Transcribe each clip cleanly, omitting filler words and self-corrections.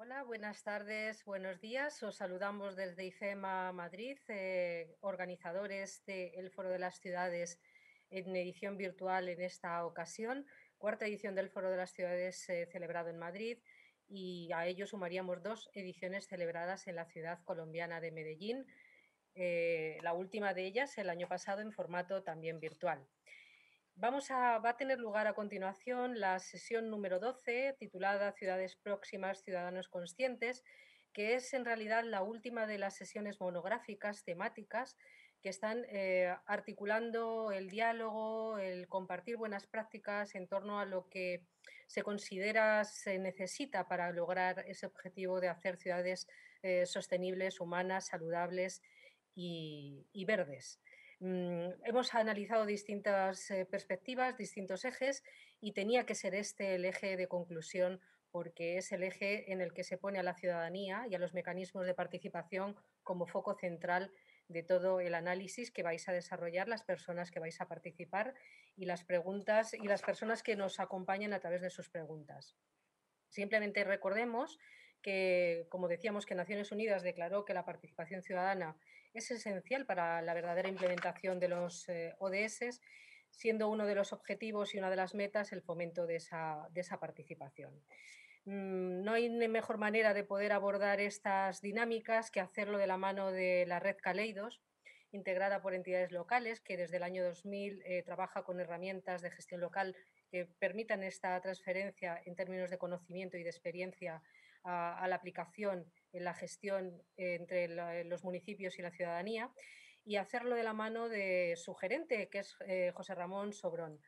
Hola, buenas tardes, buenos días. Os saludamos desde IFEMA Madrid, organizadores del Foro de las Ciudades en edición virtual en esta ocasión, cuarta edición del Foro de las Ciudades celebrado en Madrid, y a ello sumaríamos dos ediciones celebradas en la ciudad colombiana de Medellín, la última de ellas el año pasado en formato también virtual. Va a tener lugar a continuación la sesión número 12, titulada Ciudades próximas, ciudadanos conscientes, que es en realidad la última de las sesiones monográficas temáticas que están articulando el diálogo, el compartir buenas prácticas en torno a lo que se considera se necesita para lograr ese objetivo de hacer ciudades sostenibles, humanas, saludables y verdes. Hemos analizado distintas perspectivas, distintos ejes, y tenía que ser este el eje de conclusión porque es el eje en el que se pone a la ciudadanía y a los mecanismos de participación como foco central de todo el análisis que vais a desarrollar, las personas que vais a participar y las preguntas y las personas que nos acompañan a través de sus preguntas. Simplemente recordemos que, como decíamos, que Naciones Unidas declaró que la participación ciudadana es esencial para la verdadera implementación de los ODS, siendo uno de los objetivos y una de las metas el fomento de esa participación. No hay mejor manera de poder abordar estas dinámicas que hacerlo de la mano de la red Caleidos, integrada por entidades locales, que desde el año 2000 trabaja con herramientas de gestión local que permitan esta transferencia en términos de conocimiento y de experiencia a la aplicación en la gestión entre los municipios y la ciudadanía, y hacerlo de la mano de su gerente, que es José Ramón Sobrón,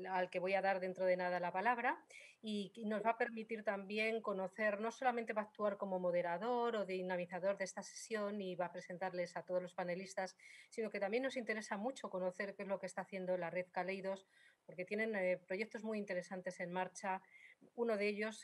al que voy a dar dentro de nada la palabra, y que nos va a permitir también conocer, no solamente va a actuar como moderador o dinamizador de esta sesión y va a presentarles a todos los panelistas, sino que también nos interesa mucho conocer qué es lo que está haciendo la red Caleidos, porque tienen proyectos muy interesantes en marcha. Uno de ellos,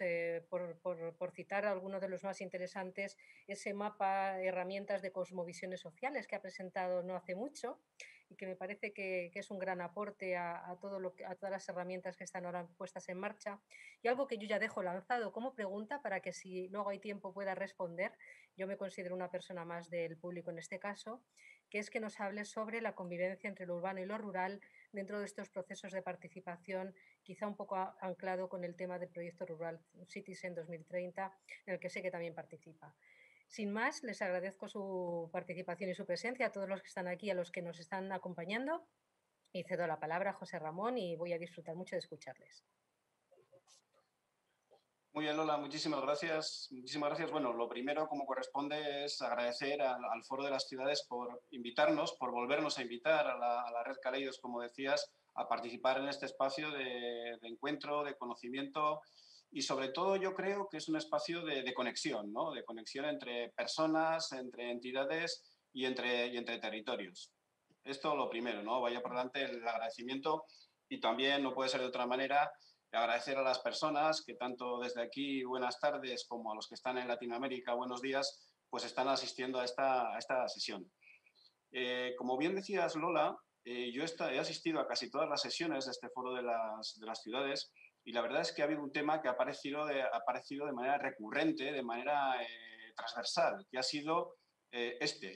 por citar algunos de los más interesantes, ese mapa herramientas de cosmovisiones sociales que ha presentado no hace mucho y que me parece que es un gran aporte a todas las herramientas que están ahora puestas en marcha. Y algo que yo ya dejo lanzado como pregunta para que si luego hay tiempo pueda responder, yo me considero una persona más del público en este caso, que es que nos hable sobre la convivencia entre lo urbano y lo rural dentro de estos procesos de participación, quizá un poco anclado con el tema del proyecto Rural Cities en 2030, en el que sé que también participa. Sin más, les agradezco su participación y su presencia a todos los que están aquí, a los que nos están acompañando, y cedo la palabra a José Ramón y voy a disfrutar mucho de escucharles. Muy bien, Lola, muchísimas gracias. Muchísimas gracias. Bueno, lo primero, como corresponde, es agradecer al Foro de las Ciudades por invitarnos, por volvernos a invitar a la red Caleidos, como decías, a participar en este espacio de encuentro, de conocimiento y, sobre todo, yo creo que es un espacio de conexión, ¿no? De conexión entre personas, entre entidades y entre territorios. Esto lo primero, ¿no? Vaya por delante el agradecimiento y también, no puede ser de otra manera, agradecer a las personas que tanto desde aquí, buenas tardes, como a los que están en Latinoamérica, buenos días, pues están asistiendo a esta sesión. Como bien decías, Lola, yo he asistido a casi todas las sesiones de este foro de las ciudades y la verdad es que ha habido un tema que ha aparecido de manera recurrente, de manera transversal, que ha sido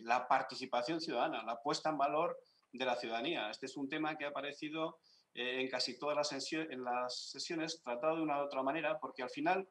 la participación ciudadana, la puesta en valor de la ciudadanía. Este es un tema que ha aparecido en casi todas las sesiones, tratado de una u otra manera, porque al final,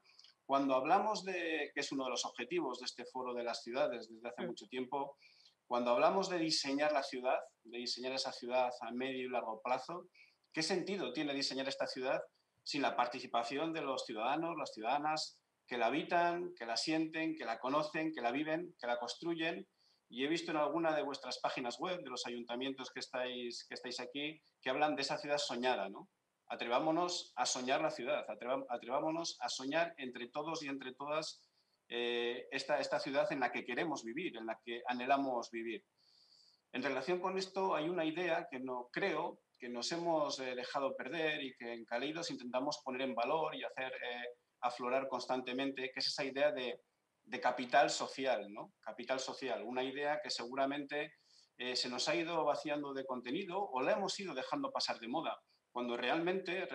cuando hablamos de, que es uno de los objetivos de este foro de las ciudades desde hace mucho tiempo, cuando hablamos de diseñar la ciudad, de diseñar esa ciudad a medio y largo plazo, ¿qué sentido tiene diseñar esta ciudad sin la participación de los ciudadanos, las ciudadanas que la habitan, que la sienten, que la conocen, que la viven, que la construyen? Y he visto en alguna de vuestras páginas web, de los ayuntamientos que estáis aquí, que hablan de esa ciudad soñada, ¿no? Atrevámonos a soñar la ciudad, atrevámonos a soñar entre todos y entre todas esta ciudad en la que queremos vivir, en la que anhelamos vivir. En relación con esto hay una idea que no creo que nos hemos dejado perder y que en Caleidos intentamos poner en valor y hacer aflorar constantemente, que es esa idea de capital social, ¿no? Capital social, una idea que seguramente se nos ha ido vaciando de contenido o la hemos ido dejando pasar de moda, cuando realmente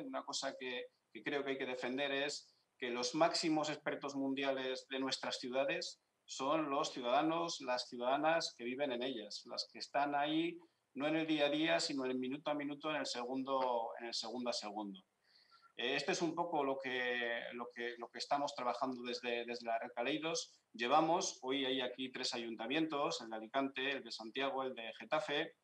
una cosa que creo que hay que defender es que los máximos expertos mundiales de nuestras ciudades son los ciudadanos, las ciudadanas que viven en ellas, las que están ahí no en el día a día, sino en el minuto a minuto, en el segundo a segundo. Este es un poco lo que estamos trabajando desde la red Caleidos. Hoy hay aquí 3 ayuntamientos, el de Alicante, el de Santiago, el de Getafe.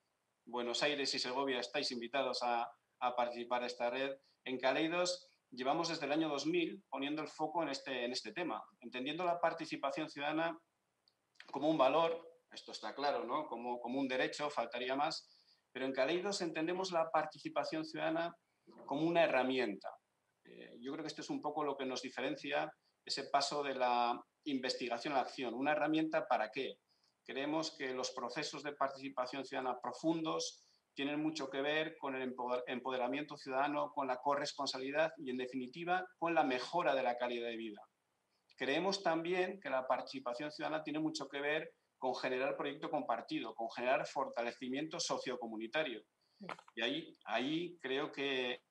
Buenos Aires y Segovia estáis invitados a participar en esta red. En Caleidos llevamos desde el año 2000 poniendo el foco en este tema, entendiendo la participación ciudadana como un valor, esto está claro, ¿no? Como un derecho, faltaría más, pero en Caleidos entendemos la participación ciudadana como una herramienta. Yo creo que esto es un poco lo que nos diferencia, ese paso de la investigación a la acción. ¿Una herramienta para qué? Creemos que los procesos de participación ciudadana profundos tienen mucho que ver con el empoderamiento ciudadano, con la corresponsabilidad y, en definitiva, con la mejora de la calidad de vida. Creemos también que la participación ciudadana tiene mucho que ver con generar proyecto compartido, con generar fortalecimiento sociocomunitario. Y ahí creo que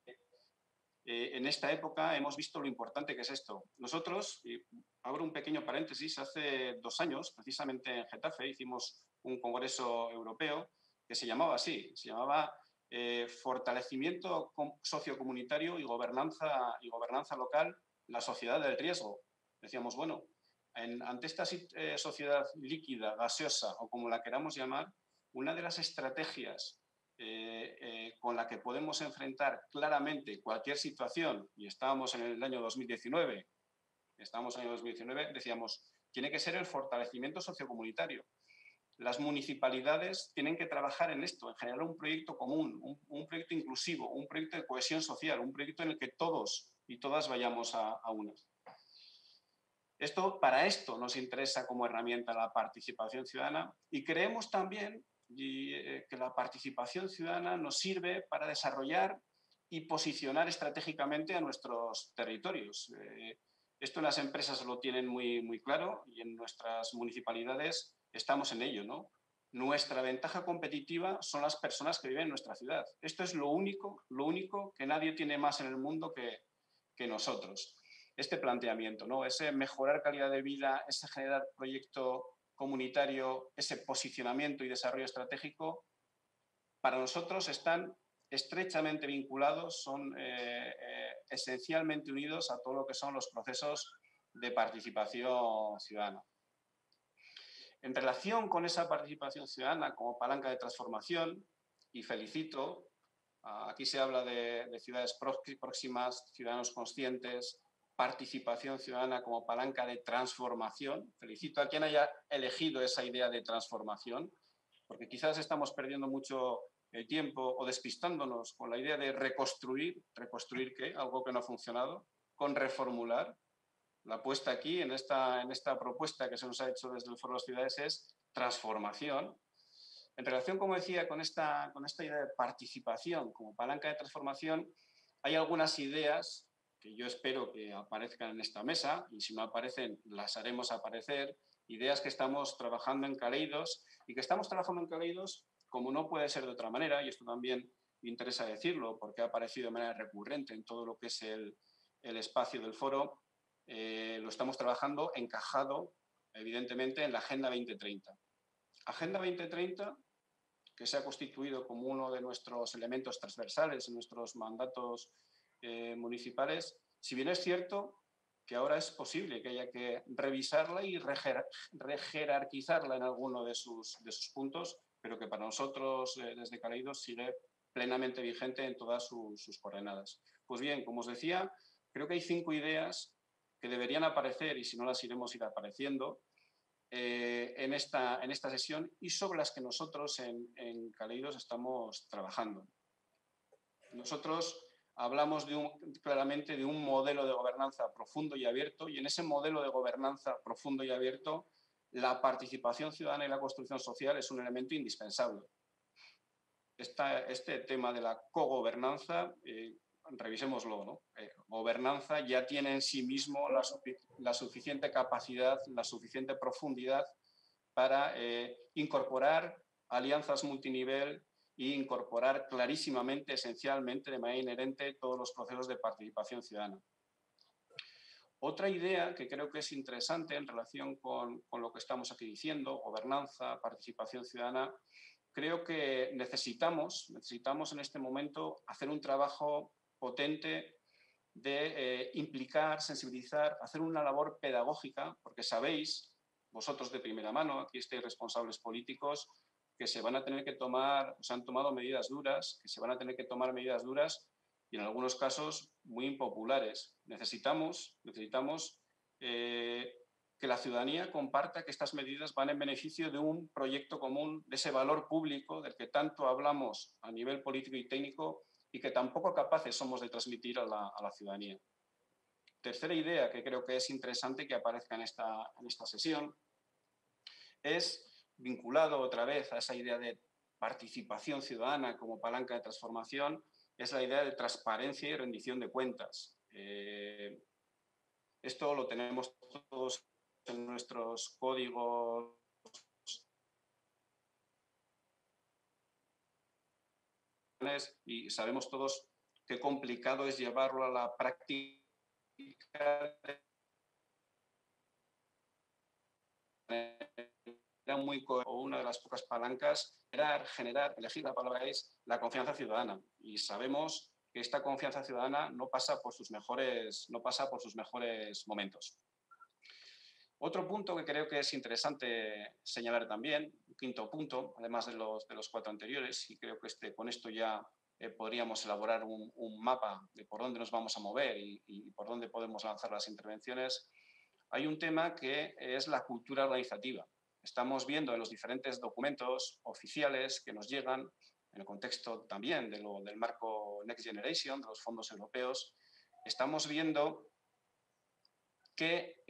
en esta época hemos visto lo importante que es esto. Nosotros, y abro un pequeño paréntesis, hace 2 años, precisamente en Getafe, hicimos un congreso europeo que se llamaba así, se llamaba Fortalecimiento sociocomunitario y gobernanza local, la sociedad del riesgo. Decíamos, bueno, ante esta sociedad líquida, gaseosa o como la queramos llamar, una de las estrategias con la que podemos enfrentar claramente cualquier situación, y estábamos en el año 2019, decíamos, tiene que ser el fortalecimiento sociocomunitario. Las municipalidades tienen que trabajar en esto, en generar un proyecto común, un proyecto inclusivo, un proyecto de cohesión social, un proyecto en el que todos y todas vayamos a una. Para esto nos interesa como herramienta la participación ciudadana y creemos también que la participación ciudadana nos sirve para desarrollar y posicionar estratégicamente a nuestros territorios. Esto en las empresas lo tienen muy, muy claro y en nuestras municipalidades estamos en ello, ¿no? Nuestra ventaja competitiva son las personas que viven en nuestra ciudad. Esto es lo único que nadie tiene más en el mundo que nosotros. Este planteamiento, ¿no? Ese mejorar calidad de vida, ese generar proyecto comunitario, ese posicionamiento y desarrollo estratégico, para nosotros están estrechamente vinculados, son esencialmente unidos a todo lo que son los procesos de participación ciudadana. En relación con esa participación ciudadana como palanca de transformación, y felicito, aquí se habla de ciudades próximas, ciudadanos conscientes, participación ciudadana como palanca de transformación. Felicito a quien haya elegido esa idea de transformación, porque quizás estamos perdiendo mucho el tiempo o despistándonos con la idea de reconstruir. ¿Reconstruir qué? Algo que no ha funcionado. Con reformular. La apuesta aquí, en esta propuesta que se nos ha hecho desde el Foro de las Ciudades, es transformación. En relación, como decía, con esta idea de participación como palanca de transformación, hay algunas ideas que yo espero que aparezcan en esta mesa, y si no aparecen, las haremos aparecer, ideas que estamos trabajando en Caleidos, y que estamos trabajando en Caleidos como no puede ser de otra manera, y esto también me interesa decirlo, porque ha aparecido de manera recurrente en todo lo que es el espacio del foro, lo estamos trabajando encajado, evidentemente, en la Agenda 2030. Agenda 2030, que se ha constituido como uno de nuestros elementos transversales en nuestros mandatos municipales, si bien es cierto que ahora es posible que haya que revisarla y rejerarquizarla en alguno de sus puntos, pero que para nosotros desde Caleidos sigue plenamente vigente en todas sus coordenadas. Pues bien, como os decía, creo que hay 5 ideas que deberían aparecer, y si no las iremos apareciendo, en esta sesión, y sobre las que nosotros en Caleidos estamos trabajando. Nosotros hablamos claramente de un modelo de gobernanza profundo y abierto, y en ese modelo de gobernanza profundo y abierto, la participación ciudadana y la construcción social es un elemento indispensable. Este tema de la cogobernanza, revisémoslo, ¿no? Gobernanza ya tiene en sí mismo la suficiente capacidad, la suficiente profundidad para incorporar alianzas multinivel e incorporar clarísimamente, esencialmente, de manera inherente, todos los procesos de participación ciudadana. Otra idea que creo que es interesante en relación con lo que estamos aquí diciendo, gobernanza, participación ciudadana, creo que necesitamos en este momento hacer un trabajo potente de implicar, sensibilizar, hacer una labor pedagógica, porque sabéis, vosotros de primera mano, aquí estáis responsables políticos, que se van a tener que tomar, se han tomado medidas duras, que se van a tener que tomar medidas duras y en algunos casos muy impopulares. Necesitamos que la ciudadanía comparta que estas medidas van en beneficio de un proyecto común, de ese valor público del que tanto hablamos a nivel político y técnico y que tampoco capaces somos de transmitir a la ciudadanía. Tercera idea que creo que es interesante que aparezca en esta sesión es vinculado otra vez a esa idea de participación ciudadana como palanca de transformación, es la idea de transparencia y rendición de cuentas. Esto lo tenemos todos en nuestros códigos y sabemos todos qué complicado es llevarlo a la práctica. Una de las pocas palancas era generar, elegir la palabra es la confianza ciudadana. Y sabemos que esta confianza ciudadana no pasa por sus mejores momentos. Otro punto que creo que es interesante señalar también, un quinto punto, además de los cuatro anteriores, y creo que con esto ya podríamos elaborar un mapa de por dónde nos vamos a mover y por dónde podemos lanzar las intervenciones. Hay un tema que es la cultura organizativa. Estamos viendo en los diferentes documentos oficiales que nos llegan, en el contexto también del marco Next Generation, de los fondos europeos, estamos viendo que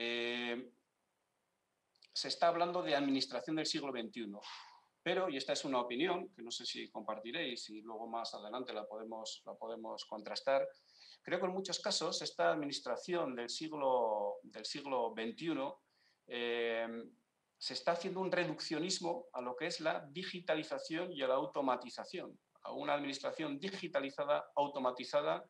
se está hablando de administración del siglo XXI. Pero, y esta es una opinión, que no sé si compartiréis y luego más adelante la podemos contrastar, creo que en muchos casos esta administración del siglo XXI se está haciendo un reduccionismo a lo que es la digitalización y a la automatización, a una administración digitalizada, automatizada,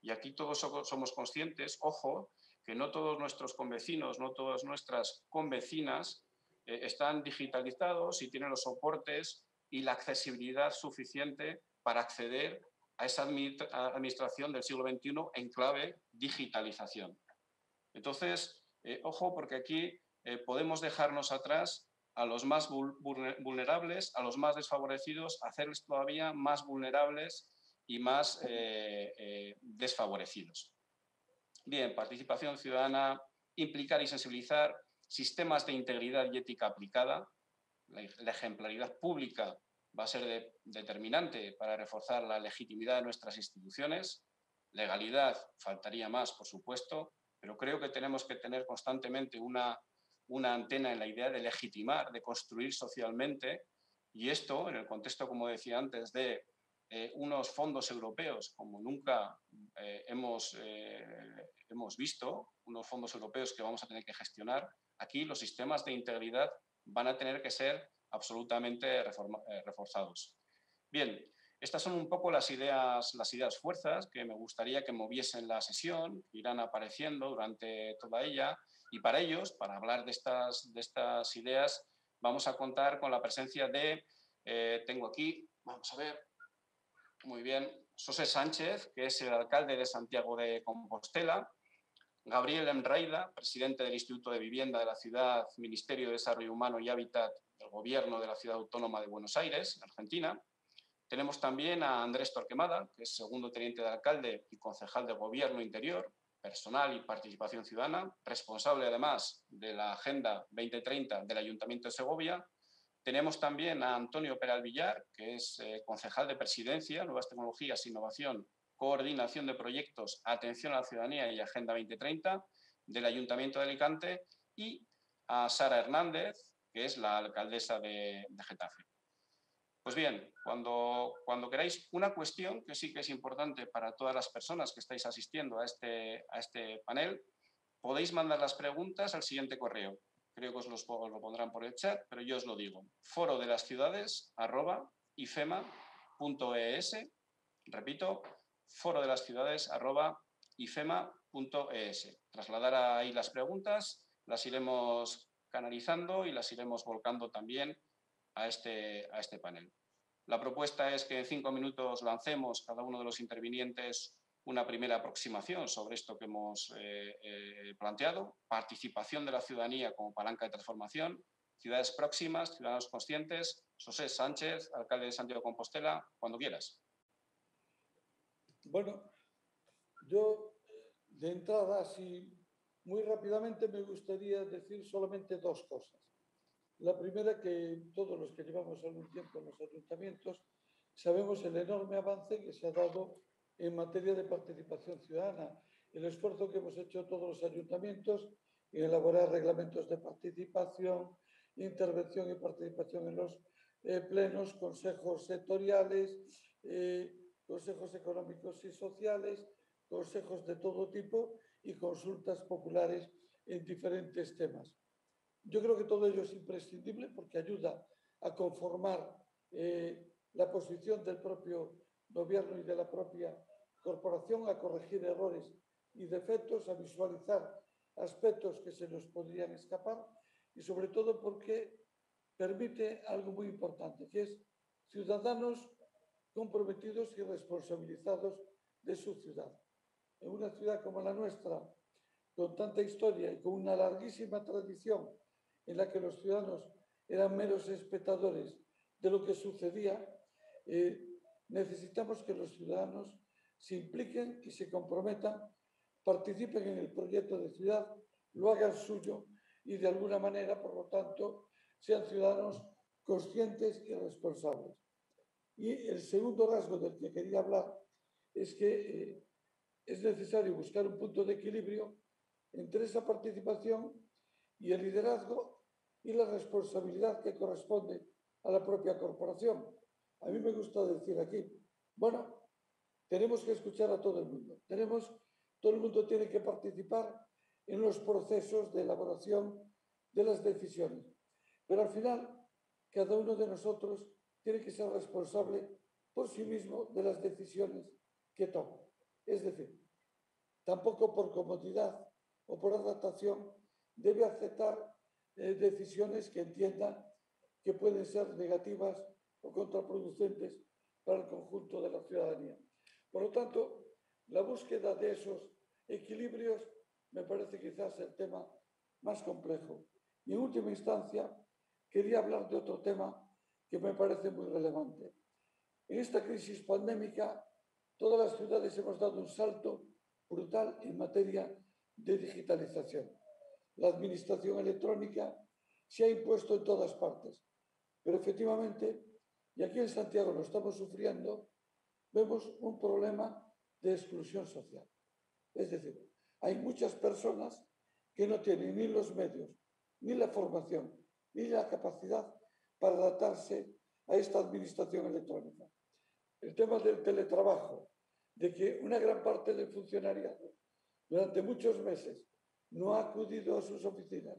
y aquí todos somos conscientes, ojo, que no todos nuestros convecinos, no todas nuestras convecinas están digitalizados y tienen los soportes y la accesibilidad suficiente para acceder a esa administración del siglo XXI en clave digitalización. Entonces, ojo, porque aquí podemos dejarnos atrás a los más vulnerables, a los más desfavorecidos, hacerles todavía más vulnerables y más desfavorecidos. Bien, participación ciudadana, implicar y sensibilizar, sistemas de integridad y ética aplicada. La ejemplaridad pública va a ser determinante para reforzar la legitimidad de nuestras instituciones. Legalidad, faltaría más, por supuesto, pero creo que tenemos que tener constantemente una antena en la idea de legitimar, de construir socialmente, y esto en el contexto, como decía antes, de unos fondos europeos como nunca hemos visto, unos fondos europeos que vamos a tener que gestionar. Aquí los sistemas de integridad van a tener que ser absolutamente reforzados. Bien, estas son un poco las ideas fuerzas que me gustaría que moviesen la sesión, que irán apareciendo durante toda ella, y para ellos, para hablar de estas ideas, vamos a contar con la presencia de, tengo aquí, vamos a ver, muy bien, José Sánchez, que es el alcalde de Santiago de Compostela, Gabriel Emraida, presidente del Instituto de Vivienda de la Ciudad, Ministerio de Desarrollo Humano y Hábitat del Gobierno de la Ciudad Autónoma de Buenos Aires, Argentina. Tenemos también a Andrés Torquemada, que es segundo teniente de alcalde y concejal de Gobierno Interior, Personal y Participación Ciudadana, responsable además de la Agenda 2030 del Ayuntamiento de Segovia. Tenemos también a Antonio Peral Villar, que es concejal de Presidencia, Nuevas Tecnologías, Innovación, Coordinación de Proyectos, Atención a la Ciudadanía y Agenda 2030 del Ayuntamiento de Alicante, y a Sara Hernández, que es la alcaldesa de Getafe. Pues bien, cuando queráis, una cuestión que sí que es importante para todas las personas que estáis asistiendo a este panel, podéis mandar las preguntas al siguiente correo. Creo que os lo pondrán por el chat, pero yo os lo digo. forodelasciudades@ifema.es. Repito, forodelasciudades@ifema.es. Trasladar ahí las preguntas, las iremos canalizando y las iremos volcando también a este panel. La propuesta es que en 5 minutos lancemos cada uno de los intervinientes una primera aproximación sobre esto que hemos planteado, participación de la ciudadanía como palanca de transformación, ciudades próximas, ciudadanos conscientes. José Sánchez, alcalde de Santiago de Compostela, cuando quieras. Bueno, yo de entrada, así muy rápidamente, me gustaría decir solamente dos cosas. La primera, que todos los que llevamos algún tiempo en los ayuntamientos sabemos el enorme avance que se ha dado en materia de participación ciudadana, el esfuerzo que hemos hecho todos los ayuntamientos en elaborar reglamentos de participación, intervención y participación en los plenos, consejos sectoriales, consejos económicos y sociales, consejos de todo tipo y consultas populares en diferentes temas. Yo creo que todo ello es imprescindible porque ayuda a conformar la posición del propio gobierno y de la propia corporación, a corregir errores y defectos, a visualizar aspectos que se nos podrían escapar y sobre todo porque permite algo muy importante, que es ciudadanos comprometidos y responsabilizados de su ciudad. En una ciudad como la nuestra, con tanta historia y con una larguísima tradición en la que los ciudadanos eran meros espectadores de lo que sucedía, necesitamos que los ciudadanos se impliquen y se comprometan, participen en el proyecto de ciudad, lo hagan suyo y de alguna manera, por lo tanto, sean ciudadanos conscientes y responsables. Y el segundo rasgo del que quería hablar es que es necesario buscar un punto de equilibrio entre esa participación y el liderazgo y la responsabilidad que corresponde a la propia corporación. A mí me gusta decir aquí, bueno, tenemos que escuchar a todo el mundo. Todo el mundo tiene que participar en los procesos de elaboración de las decisiones. Pero al final, cada uno de nosotros tiene que ser responsable por sí mismo de las decisiones que toma. Es decir, tampoco por comodidad o por adaptación debe aceptar decisiones que entienda que pueden ser negativas o contraproducentes para el conjunto de la ciudadanía. Por lo tanto, la búsqueda de esos equilibrios me parece quizás el tema más complejo. Y en última instancia, quería hablar de otro tema que me parece muy relevante. En esta crisis pandémica, todas las ciudades hemos dado un salto brutal en materia de digitalización. La administración electrónica se ha impuesto en todas partes, pero efectivamente, y aquí en Santiago lo estamos sufriendo, vemos un problema de exclusión social. Es decir, hay muchas personas que no tienen ni los medios, ni la formación, ni la capacidad para adaptarse a esta administración electrónica. El tema del teletrabajo, de que una gran parte del funcionariado durante muchos meses no ha acudido a sus oficinas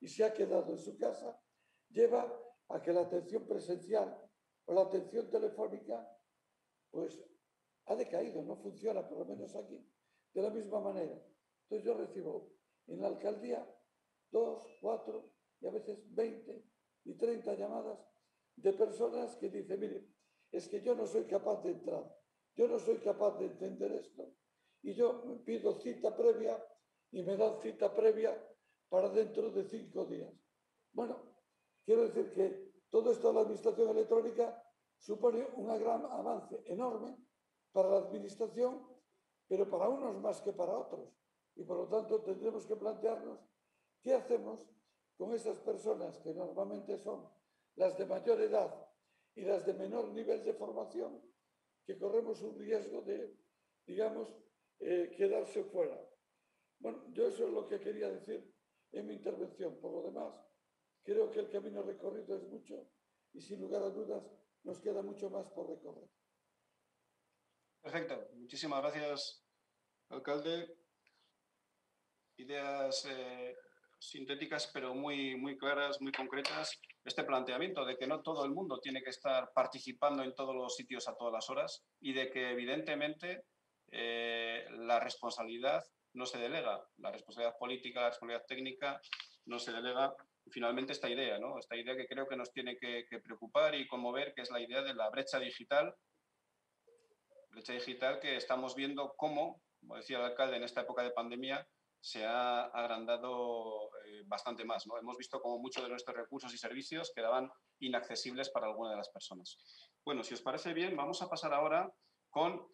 y se ha quedado en su casa, lleva a que la atención presencial o la atención telefónica pues ha decaído, no funciona, por lo menos aquí, de la misma manera. Entonces yo recibo en la alcaldía 2, 4 y a veces 20 y 30 llamadas de personas que dicen, mire, es que yo no soy capaz de entrar, yo no soy capaz de entender esto y yo pido cita previa y me dan cita previa para dentro de 5 días. Bueno, quiero decir que todo esto de la administración electrónica supone un gran avance enorme para la administración, pero para unos más que para otros. Y por lo tanto tendremos que plantearnos qué hacemos con esas personas que normalmente son las de mayor edad y las de menor nivel de formación, que corremos un riesgo de, digamos, quedarse fuera. Bueno, yo eso es lo que quería decir en mi intervención. Por lo demás, creo que el camino recorrido es mucho y sin lugar a dudas nos queda mucho más por recorrer. Perfecto. Muchísimas gracias, alcalde. Ideas sintéticas, pero muy claras, muy concretas. Este planteamiento de que no todo el mundo tiene que estar participando en todos los sitios a todas las horas y de que, evidentemente, la responsabilidad no se delega, la responsabilidad política, la responsabilidad técnica no se delega. Y finalmente esta idea, ¿no? Esta idea que creo que nos tiene que preocupar y conmover, que es la idea de la brecha digital que estamos viendo cómo, como decía el alcalde, en esta época de pandemia se ha agrandado bastante más, ¿no? Hemos visto cómo muchos de nuestros recursos y servicios quedaban inaccesibles para alguna de las personas. Bueno, si os parece bien, vamos a pasar ahora con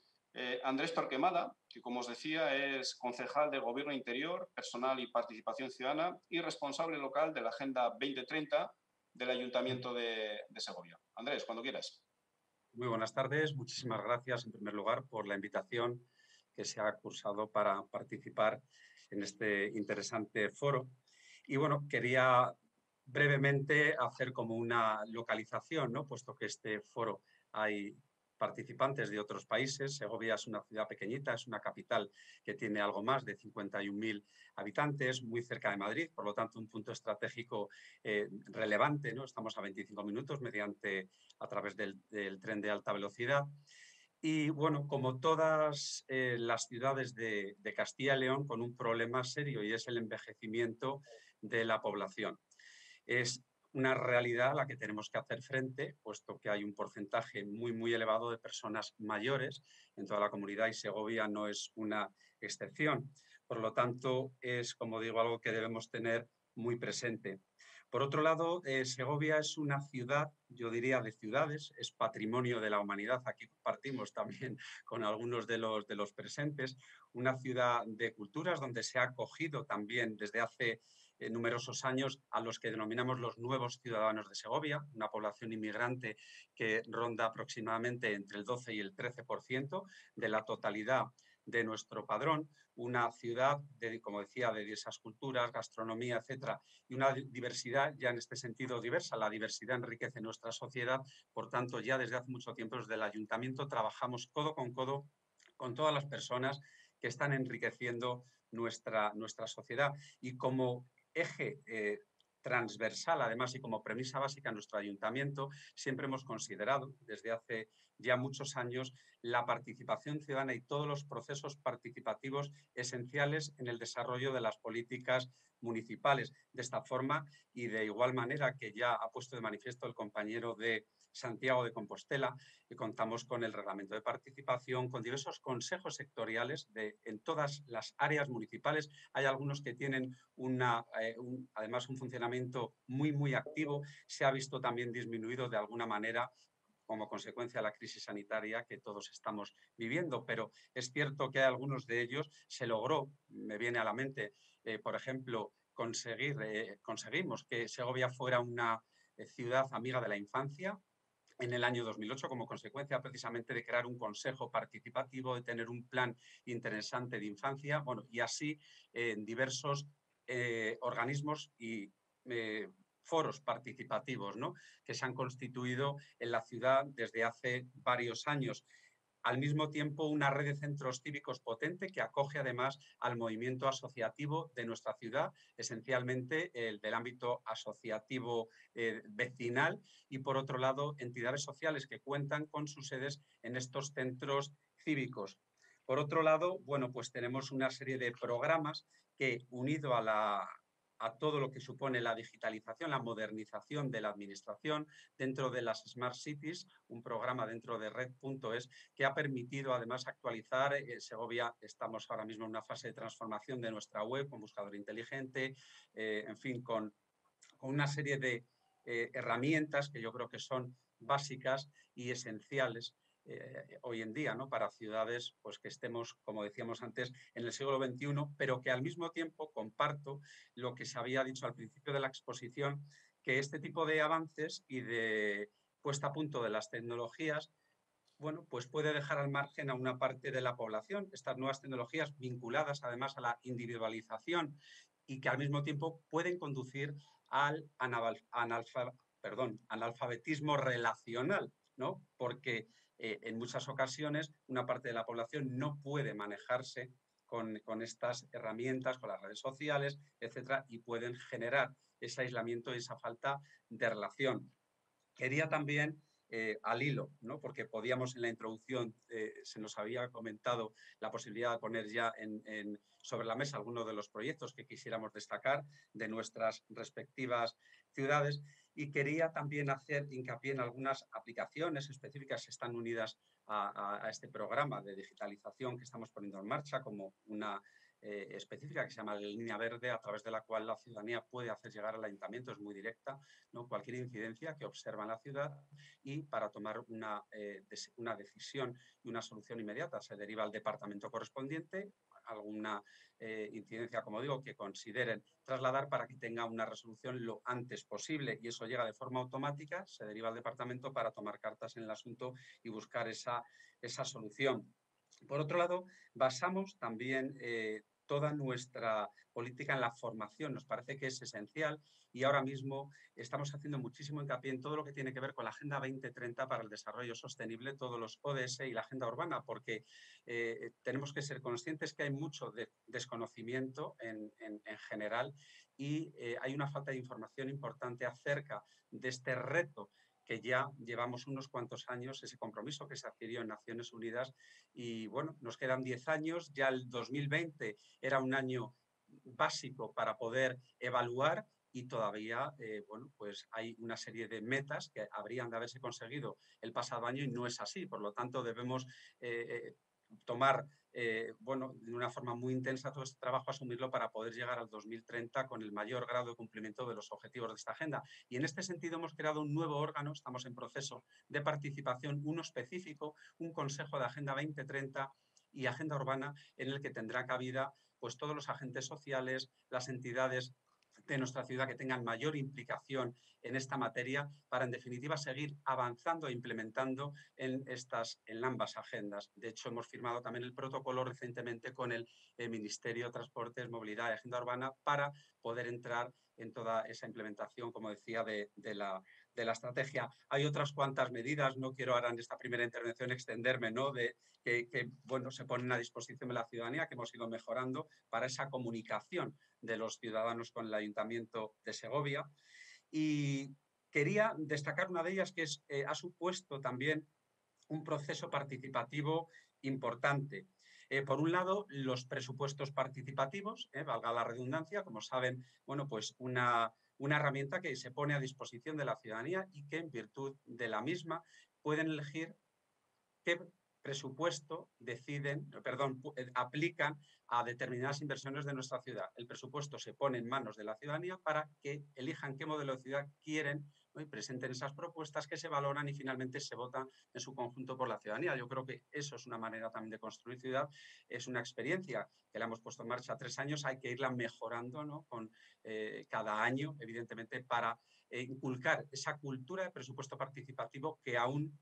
Andrés Torquemada, que como os decía es concejal de Gobierno Interior, Personal y Participación Ciudadana y responsable local de la Agenda 2030 del Ayuntamiento de Segovia. Andrés, cuando quieras. Muy buenas tardes. Muchísimas gracias, en primer lugar, por la invitación que se ha cursado para participar en este interesante foro. Y bueno, quería brevemente hacer como una localización, ¿no? Puesto que este foro hay participantes de otros países. Segovia es una ciudad pequeñita, es una capital que tiene algo más de 51.000 habitantes, muy cerca de Madrid, por lo tanto un punto estratégico relevante, ¿no? Estamos a 25 minutos a través del tren de alta velocidad. Y bueno, como todas las ciudades de Castilla y León, con un problema serio y es el envejecimiento de la población. Es una realidad a la que tenemos que hacer frente, puesto que hay un porcentaje muy, muy elevado de personas mayores en toda la comunidad y Segovia no es una excepción. Por lo tanto, es, como digo, algo que debemos tener muy presente. Por otro lado, Segovia es una ciudad, yo diría, de ciudades, es patrimonio de la humanidad. Aquí compartimos también con algunos de los presentes, una ciudad de culturas donde se ha acogido también desde hace numerosos años a los que denominamos los nuevos ciudadanos de Segovia, una población inmigrante que ronda aproximadamente entre el 12 y el 13% de la totalidad de nuestro padrón, una ciudad, como decía, de diversas culturas, gastronomía, etcétera, y una diversidad ya en este sentido diversa. La diversidad enriquece nuestra sociedad, por tanto, ya desde hace mucho tiempo desde el Ayuntamiento trabajamos codo con todas las personas que están enriqueciendo nuestra sociedad. Y como eje transversal, además, y como premisa básica en nuestro ayuntamiento, siempre hemos considerado, desde hace ya muchos años, la participación ciudadana y todos los procesos participativos esenciales en el desarrollo de las políticas municipales. De esta forma y de igual manera que ya ha puesto de manifiesto el compañero de Santiago de Compostela, y contamos con el reglamento de participación, con diversos consejos sectoriales en todas las áreas municipales. Hay algunos que tienen además un funcionamiento muy, muy activo. Se ha visto también disminuido de alguna manera como consecuencia de la crisis sanitaria que todos estamos viviendo, pero es cierto que hay algunos de ellos se logró, me viene a la mente, por ejemplo, conseguimos que Segovia fuera una ciudad amiga de la infancia en el año 2008 como consecuencia precisamente de crear un consejo participativo, de tener un plan interesante de infancia, bueno, y así en diversos organismos y foros participativos, ¿no?, que se han constituido en la ciudad desde hace varios años. Al mismo tiempo, una red de centros cívicos potente que acoge además al movimiento asociativo de nuestra ciudad, esencialmente el del ámbito asociativo vecinal, y por otro lado, entidades sociales que cuentan con sus sedes en estos centros cívicos. Por otro lado, bueno, pues tenemos una serie de programas que, unido a todo lo que supone la digitalización, la modernización de la administración dentro de las Smart Cities, un programa dentro de Red.es que ha permitido además actualizar. Segovia estamos ahora mismo en una fase de transformación de nuestra web con buscador inteligente, en fin, con una serie de herramientas que yo creo que son básicas y esenciales hoy en día, ¿no?, para ciudades pues, que estemos, como decíamos antes, en el siglo XXI, pero que al mismo tiempo comparto lo que se había dicho al principio de la exposición, que este tipo de avances y de puesta a punto de las tecnologías, bueno, pues puede dejar al margen a una parte de la población. Estas nuevas tecnologías vinculadas además a la individualización y que al mismo tiempo pueden conducir al analfabetismo relacional, ¿no?, porque en muchas ocasiones una parte de la población no puede manejarse con estas herramientas, con las redes sociales, etcétera, y pueden generar ese aislamiento y esa falta de relación. Quería también al hilo, ¿no? Porque podíamos en la introducción, se nos había comentado la posibilidad de poner ya sobre la mesa algunos de los proyectos que quisiéramos destacar de nuestras respectivas ciudades, y quería también hacer hincapié en algunas aplicaciones específicas que están unidas a este programa de digitalización que estamos poniendo en marcha, como una específica que se llama la línea verde, a través de la cual la ciudadanía puede hacer llegar al ayuntamiento, es muy directa, ¿no? Cualquier incidencia que observa en la ciudad, y para tomar una decisión y una solución inmediata se deriva al departamento correspondiente, alguna incidencia, como digo, que consideren trasladar para que tenga una resolución lo antes posible, y eso llega de forma automática, se deriva al departamento para tomar cartas en el asunto y buscar esa solución. Por otro lado, basamos también toda nuestra política en la formación. Nos parece que es esencial, y ahora mismo estamos haciendo muchísimo hincapié en todo lo que tiene que ver con la Agenda 2030 para el desarrollo sostenible, todos los ODS y la Agenda Urbana, porque tenemos que ser conscientes que hay mucho desconocimiento en general, y hay una falta de información importante acerca de este reto que ya llevamos unos cuantos años, ese compromiso que se adquirió en Naciones Unidas, y bueno, nos quedan 10 años, ya el 2020 era un año básico para poder evaluar, y todavía, bueno, pues hay una serie de metas que habrían de haberse conseguido el pasado año y no es así. Por lo tanto, debemos tomar, bueno, de una forma muy intensa todo este trabajo, asumirlo para poder llegar al 2030 con el mayor grado de cumplimiento de los objetivos de esta agenda. Y en este sentido hemos creado un nuevo órgano, estamos en proceso de participación, uno específico, un Consejo de Agenda 2030 y Agenda Urbana, en el que tendrá cabida pues todos los agentes sociales, las entidades de nuestra ciudad que tengan mayor implicación en esta materia, para en definitiva seguir avanzando e implementando en ambas agendas. De hecho, hemos firmado también el protocolo recientemente con el Ministerio de Transportes, Movilidad y Agenda Urbana para poder entrar en toda esa implementación, como decía, de la estrategia. Hay otras cuantas medidas, no quiero ahora en esta primera intervención extenderme, ¿no? Que bueno, se ponen a disposición de la ciudadanía, que hemos ido mejorando para esa comunicación de los ciudadanos con el Ayuntamiento de Segovia. Y quería destacar una de ellas, que ha supuesto también un proceso participativo importante. Por un lado, los presupuestos participativos, valga la redundancia, como saben, bueno, pues una herramienta que se pone a disposición de la ciudadanía, y que en virtud de la misma pueden elegir qué presupuesto aplican a determinadas inversiones de nuestra ciudad. El presupuesto se pone en manos de la ciudadanía para que elijan qué modelo de ciudad quieren, ¿no? Y presenten esas propuestas que se valoran y finalmente se votan en su conjunto por la ciudadanía. Yo creo que eso es una manera también de construir ciudad. Es una experiencia que la hemos puesto en marcha 3 años, hay que irla mejorando, ¿no? Con cada año, evidentemente, para inculcar esa cultura de presupuesto participativo que aún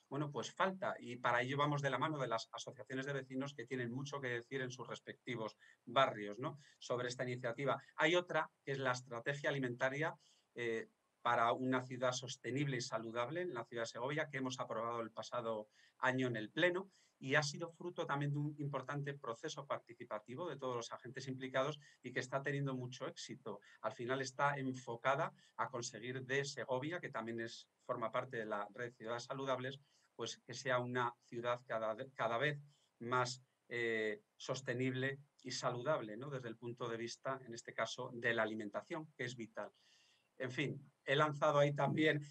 bueno, pues falta, y para ello vamos de la mano de las asociaciones de vecinos, que tienen mucho que decir en sus respectivos barrios, ¿no? Sobre esta iniciativa. Hay otra, que es la estrategia alimentaria para una ciudad sostenible y saludable en la ciudad de Segovia, que hemos aprobado el pasado año en el Pleno, y ha sido fruto también de un importante proceso participativo de todos los agentes implicados, y que está teniendo mucho éxito. Al final está enfocada a conseguir de Segovia, que también forma parte de la red Ciudades Saludables, pues que sea una ciudad cada vez más sostenible y saludable, ¿no? Desde el punto de vista, en este caso, de la alimentación, que es vital. En fin, he lanzado ahí también.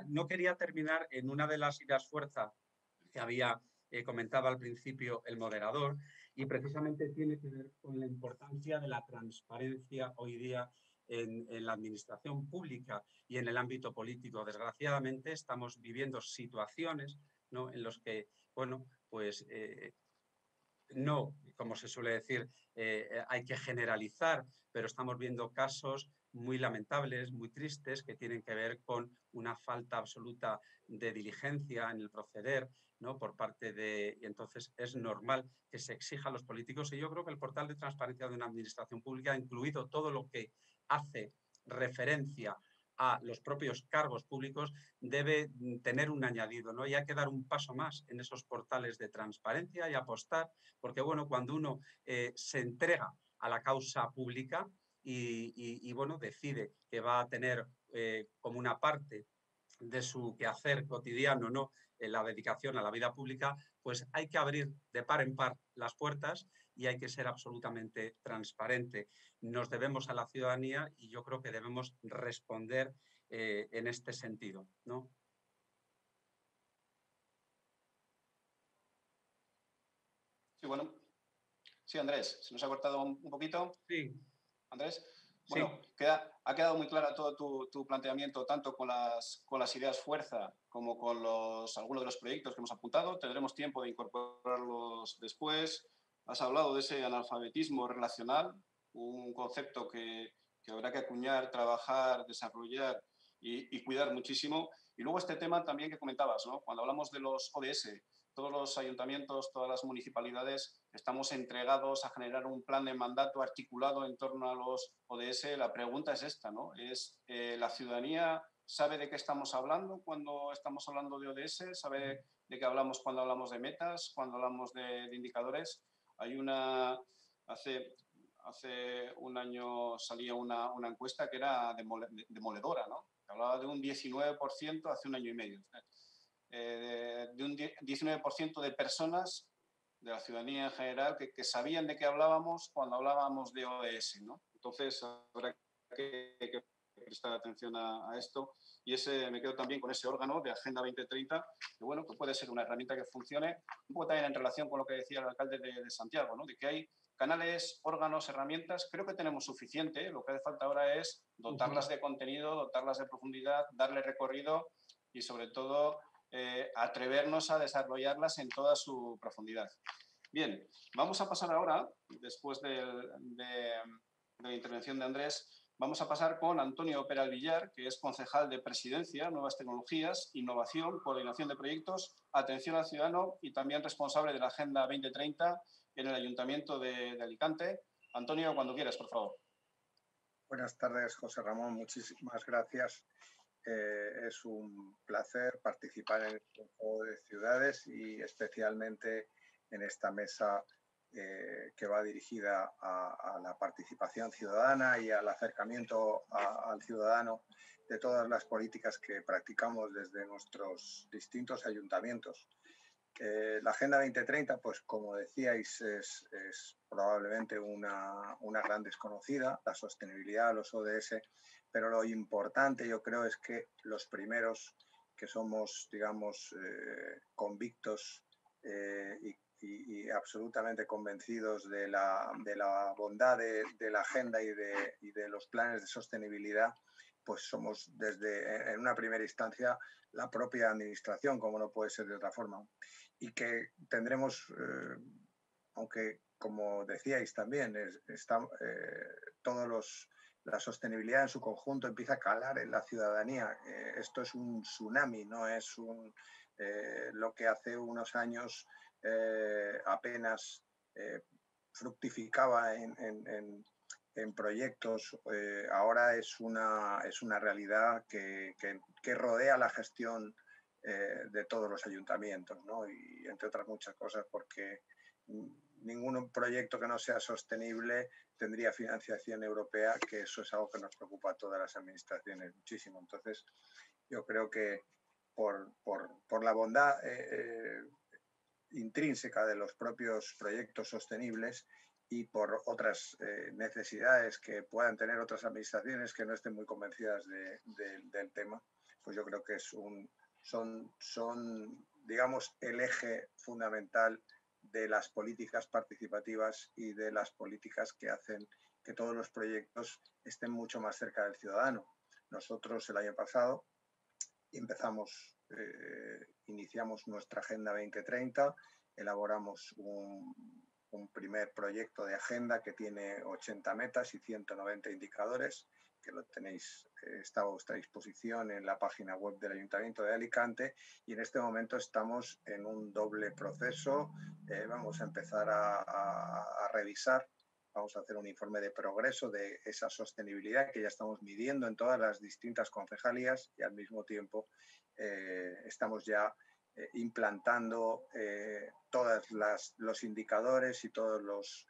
No quería terminar en una de las ideas fuerza que había comentado al principio el moderador, y precisamente tiene que ver con la importancia de la transparencia hoy día en la administración pública y en el ámbito político. Desgraciadamente estamos viviendo situaciones, ¿no? En las que, bueno, pues no, como se suele decir, hay que generalizar, pero estamos viendo casos muy lamentables, muy tristes, que tienen que ver con una falta absoluta de diligencia en el proceder, ¿no? Por parte de... Y entonces es normal que se exija a los políticos, y yo creo que el portal de transparencia de una administración pública ha incluido todo lo que hace referencia a los propios cargos públicos, debe tener un añadido, ¿no? Y hay que dar un paso más en esos portales de transparencia y apostar, porque bueno, cuando uno se entrega a la causa pública y bueno, decide que va a tener como una parte de su quehacer cotidiano, ¿no? En la dedicación a la vida pública, pues hay que abrir de par en par las puertas y hay que ser absolutamente transparente. Nos debemos a la ciudadanía y yo creo que debemos responder en este sentido, ¿no? Sí, bueno. Sí, Andrés, se nos ha cortado un poquito. Sí. Andrés. Sí. Bueno, ha quedado muy claro todo tu planteamiento, tanto con las ideas fuerza como con algunos de los proyectos que hemos apuntado. Tendremos tiempo de incorporarlos después. Has hablado de ese analfabetismo relacional, un concepto que habrá que acuñar, trabajar, desarrollar y cuidar muchísimo. Y luego este tema también que comentabas, ¿no? Cuando hablamos de los ODS, todos los ayuntamientos, todas las municipalidades estamos entregados a generar un plan de mandato articulado en torno a los ODS. La pregunta es esta, ¿no? ¿La ciudadanía sabe de qué estamos hablando cuando estamos hablando de ODS? ¿Sabe de qué hablamos cuando hablamos de metas, cuando hablamos de indicadores? Hace un año salía una encuesta que era demoledora, ¿no? Hablaba de un 19% hace un año y medio. De un 19% de personas de la ciudadanía en general que sabían de qué hablábamos cuando hablábamos de ODS, ¿no? Entonces habrá que prestar atención a esto y me quedo también con ese órgano de Agenda 2030 que, bueno, que puede ser una herramienta que funcione un poco también en relación con lo que decía el alcalde de Santiago, ¿no? De que hay canales, órganos, herramientas. Creo que tenemos suficiente. Lo que hace falta ahora es dotarlas de contenido, dotarlas de profundidad, darle recorrido y sobre todo atrevernos a desarrollarlas en toda su profundidad. Bien, vamos a pasar ahora, después de la intervención de Andrés, vamos a pasar con Antonio Peral Villar, que es concejal de Presidencia, Nuevas Tecnologías, Innovación, Coordinación de Proyectos, Atención al Ciudadano y también responsable de la Agenda 2030 en el Ayuntamiento de Alicante. Antonio, cuando quieras, por favor. Buenas tardes, José Ramón. Muchísimas gracias. Es un placer participar en el Consejo de Ciudades y especialmente en esta mesa que va dirigida a la participación ciudadana y al acercamiento al ciudadano de todas las políticas que practicamos desde nuestros distintos ayuntamientos. La Agenda 2030, pues como decíais, es probablemente una gran desconocida, la sostenibilidad, los ODS, pero lo importante yo creo es que los primeros que somos, digamos, convictos y absolutamente convencidos de la bondad de la agenda y de los planes de sostenibilidad, pues somos en una primera instancia la propia administración, como no puede ser de otra forma. Y que tendremos, aunque como decíais también, la sostenibilidad en su conjunto empieza a calar en la ciudadanía. Esto es un tsunami, no es lo que hace unos años apenas fructificaba en proyectos. Ahora es una realidad que rodea la gestión de todos los ayuntamientos, ¿no? Y entre otras muchas cosas porque ningún proyecto que no sea sostenible tendría financiación europea, que eso es algo que nos preocupa a todas las administraciones muchísimo. Entonces, yo creo que por la bondad intrínseca de los propios proyectos sostenibles y por otras necesidades que puedan tener otras administraciones que no estén muy convencidas del tema, pues yo creo que son, digamos, el eje fundamental de las políticas participativas y de las políticas que hacen que todos los proyectos estén mucho más cerca del ciudadano. Nosotros el año pasado iniciamos nuestra Agenda 2030, elaboramos un primer proyecto de agenda que tiene 80 metas y 190 indicadores, que está a vuestra disposición en la página web del Ayuntamiento de Alicante, y en este momento estamos en un doble proceso. Vamos a empezar a revisar, vamos a hacer un informe de progreso de esa sostenibilidad que ya estamos midiendo en todas las distintas concejalías y al mismo tiempo estamos ya implantando todos los indicadores y todos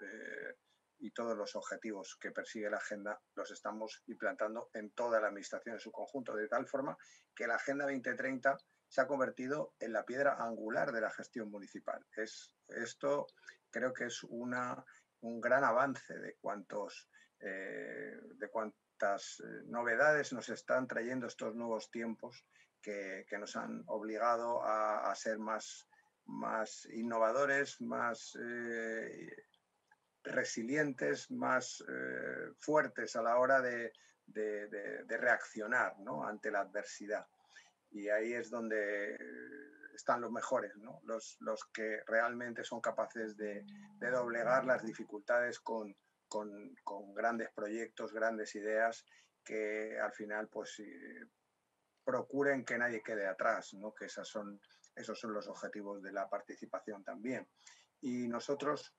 y todos los objetivos que persigue la agenda los estamos implantando en toda la administración en su conjunto, de tal forma que la Agenda 2030 se ha convertido en la piedra angular de la gestión municipal. Esto creo que es un gran avance de cuántas novedades nos están trayendo estos nuevos tiempos que nos han obligado a ser más innovadores, más resilientes, más fuertes a la hora de reaccionar, ¿no?, ante la adversidad. Y ahí es donde están los mejores, ¿no?, los que realmente son capaces de doblegar las dificultades con grandes proyectos, grandes ideas que al final pues procuren que nadie quede atrás, ¿no?, que esos son los objetivos de la participación también. Y nosotros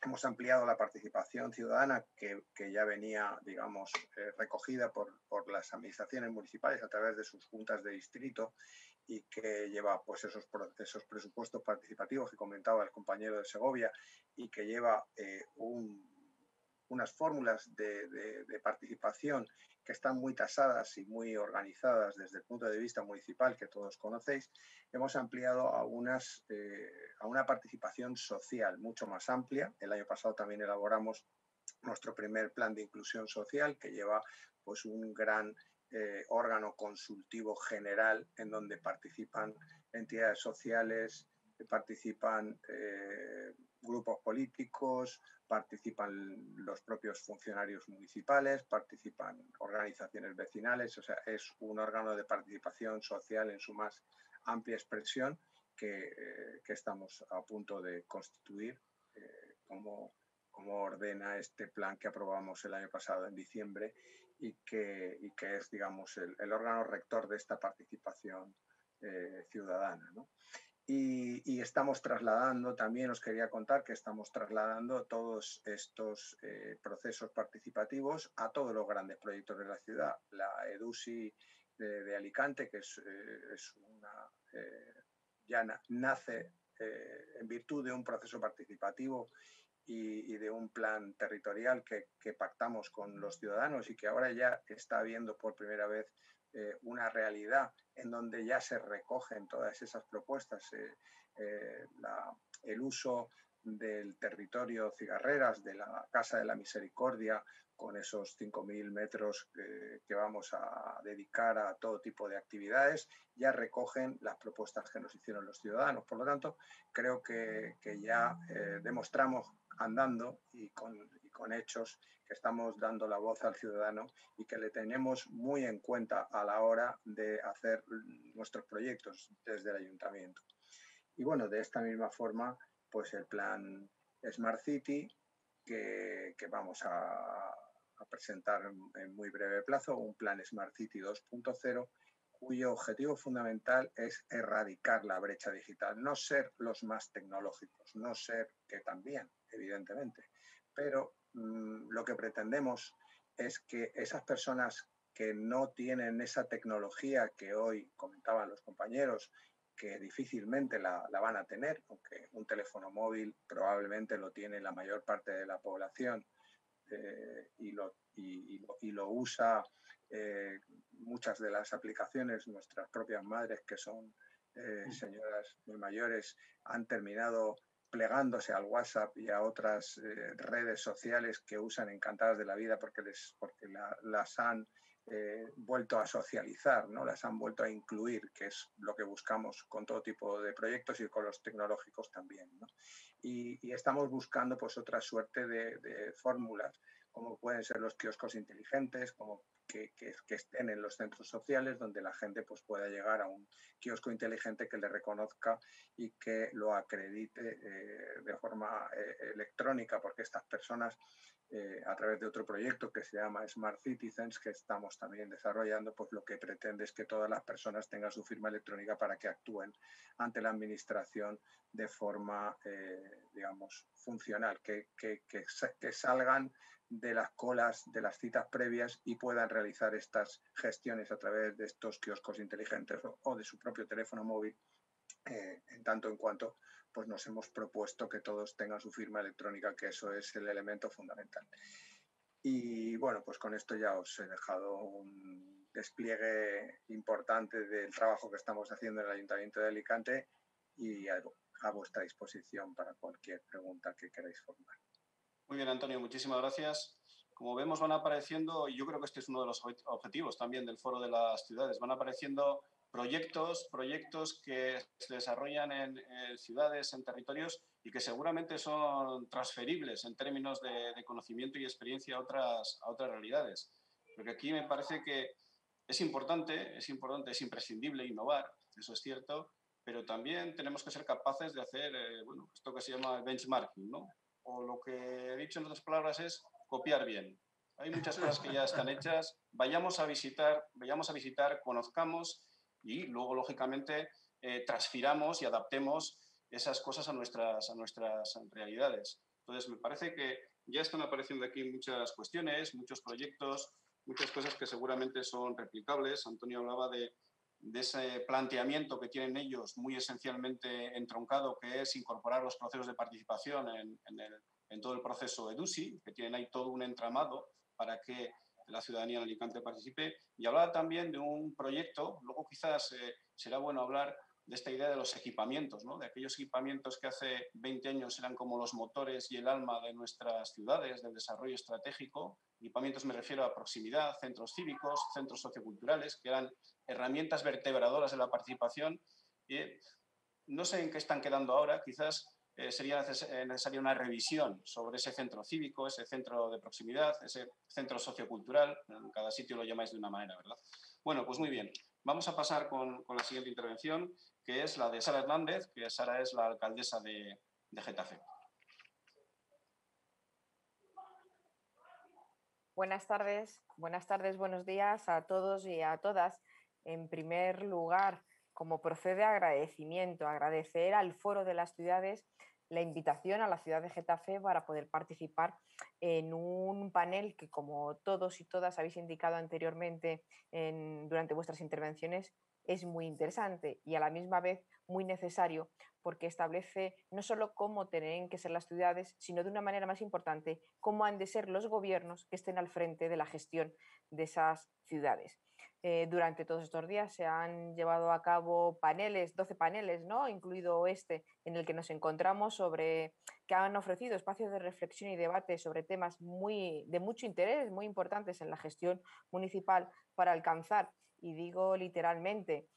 hemos ampliado la participación ciudadana que ya venía, digamos, recogida por las administraciones municipales a través de sus juntas de distrito y que lleva pues esos presupuestos participativos que comentaba el compañero de Segovia y que lleva unas fórmulas de participación que están muy tasadas y muy organizadas desde el punto de vista municipal, que todos conocéis. Hemos ampliado a una participación social mucho más amplia. El año pasado también elaboramos nuestro primer plan de inclusión social, que lleva pues un gran órgano consultivo general en donde participan entidades sociales, participan grupos políticos, participan los propios funcionarios municipales, participan organizaciones vecinales. O sea, es un órgano de participación social en su más amplia expresión que estamos a punto de constituir como ordena este plan que aprobamos el año pasado en diciembre y que es, digamos, el órgano rector de esta participación ciudadana, ¿no? Y estamos trasladando, también os quería contar que estamos trasladando todos estos procesos participativos a todos los grandes proyectos de la ciudad. La EDUSI de Alicante, que ya nace en virtud de un proceso participativo y de un plan territorial que pactamos con los ciudadanos y que ahora ya está viendo por primera vez una realidad en donde ya se recogen todas esas propuestas, el uso del territorio Cigarreras, de la Casa de la Misericordia, con esos 5.000 metros que vamos a dedicar a todo tipo de actividades, ya recogen las propuestas que nos hicieron los ciudadanos. Por lo tanto, creo que ya demostramos andando y con hechos que estamos dando la voz al ciudadano y que le tenemos muy en cuenta a la hora de hacer nuestros proyectos desde el ayuntamiento. Y bueno, de esta misma forma, pues el plan Smart City, que vamos a presentar en muy breve plazo, un plan Smart City 2.0, cuyo objetivo fundamental es erradicar la brecha digital, no ser los más tecnológicos, no ser, que también, evidentemente, pero lo que pretendemos es que esas personas que no tienen esa tecnología que hoy comentaban los compañeros, que difícilmente la van a tener, aunque un teléfono móvil probablemente lo tiene la mayor parte de la población y lo usa muchas de las aplicaciones. Nuestras propias madres, que son señoras muy mayores, han terminado plegándose al WhatsApp y a otras redes sociales que usan encantadas de la vida porque las han vuelto a socializar, ¿no? Las han vuelto a incluir, que es lo que buscamos con todo tipo de proyectos y con los tecnológicos también, ¿no? Y estamos buscando pues otra suerte de fórmulas, como pueden ser los kioscos inteligentes, como que estén en los centros sociales, donde la gente pues pueda llegar a un kiosco inteligente que le reconozca y que lo acredite de forma electrónica, porque estas personas, a través de otro proyecto que se llama Smart Citizens, que estamos también desarrollando, pues lo que pretende es que todas las personas tengan su firma electrónica para que actúen ante la administración de forma, digamos, funcional, que salgan de las colas de las citas previas y puedan realizar estas gestiones a través de estos kioscos inteligentes o de su propio teléfono móvil en tanto en cuanto pues nos hemos propuesto que todos tengan su firma electrónica, que eso es el elemento fundamental. Y bueno, pues con esto ya os he dejado un despliegue importante del trabajo que estamos haciendo en el Ayuntamiento de Alicante y a vuestra disposición para cualquier pregunta que queráis formar. Muy bien, Antonio, muchísimas gracias. Como vemos, van apareciendo, y yo creo que este es uno de los objetivos también del Foro de las Ciudades, van apareciendo proyectos que se desarrollan en ciudades, en territorios y que seguramente son transferibles en términos de conocimiento y experiencia a otras realidades. Porque aquí me parece que es importante, es imprescindible innovar, eso es cierto, pero también tenemos que ser capaces de hacer bueno, esto que se llama benchmarking, ¿no? O lo que he dicho en otras palabras es copiar bien. Hay muchas cosas que ya están hechas, vayamos a visitar, conozcamos y luego, lógicamente, transfiramos y adaptemos esas cosas a nuestras realidades. Entonces, me parece que ya están apareciendo aquí muchas cuestiones, muchos proyectos, muchas cosas que seguramente son replicables. Antonio hablaba de ese planteamiento que tienen ellos muy esencialmente entroncado, que es incorporar los procesos de participación en todo el proceso EDUSI, que tienen ahí todo un entramado para que la ciudadanía en Alicante participe. Y hablaba también de un proyecto, luego quizás será bueno hablar de esta idea de los equipamientos, ¿no? De aquellos equipamientos que hace 20 años eran como los motores y el alma de nuestras ciudades, del desarrollo estratégico. Equipamientos me refiero a proximidad, centros cívicos, centros socioculturales, que eran herramientas vertebradoras de la participación. Y no sé en qué están quedando ahora, quizás sería necesaria una revisión sobre ese centro cívico, ese centro de proximidad, ese centro sociocultural. En cada sitio lo llamáis de una manera, ¿verdad? Bueno, pues muy bien. Vamos a pasar con la siguiente intervención, que es la de Sara Hernández, que Sara es la alcaldesa de Getafe. Buenas tardes, buenos días a todos y a todas. En primer lugar, como procede agradecer al Foro de las Ciudades la invitación a la ciudad de Getafe para poder participar en un panel que, como todos y todas habéis indicado anteriormente durante vuestras intervenciones, es muy interesante y a la misma vez muy necesario, porque establece no solo cómo tienen que ser las ciudades, sino de una manera más importante, cómo han de ser los gobiernos que estén al frente de la gestión de esas ciudades. Durante todos estos días se han llevado a cabo paneles, 12 paneles, ¿no? Incluido este, en el que nos encontramos que han ofrecido espacios de reflexión y debate sobre temas de mucho interés, muy importantes en la gestión municipal para alcanzar, y digo literalmente,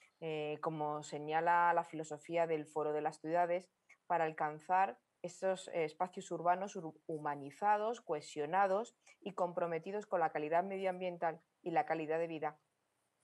como señala la filosofía del Foro de las Ciudades, para alcanzar esos espacios urbanos humanizados, cohesionados y comprometidos con la calidad medioambiental y la calidad de vida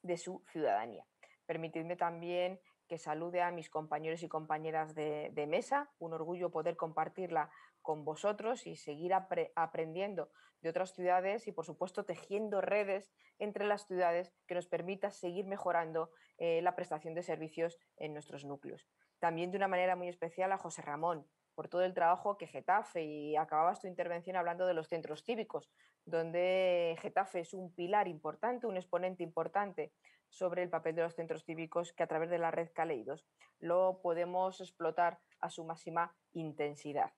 de su ciudadanía. Permitidme también que salude a mis compañeros y compañeras de mesa, un orgullo poder compartirla con vosotros y seguir aprendiendo de otras ciudades y, por supuesto, tejiendo redes entre las ciudades que nos permita seguir mejorando la prestación de servicios en nuestros núcleos. También de una manera muy especial a José Ramón, por todo el trabajo que Getafe, y acababas tu intervención hablando de los centros cívicos, donde Getafe es un pilar importante, un exponente importante sobre el papel de los centros cívicos, que a través de la red Caleidos lo podemos explotar a su máxima intensidad.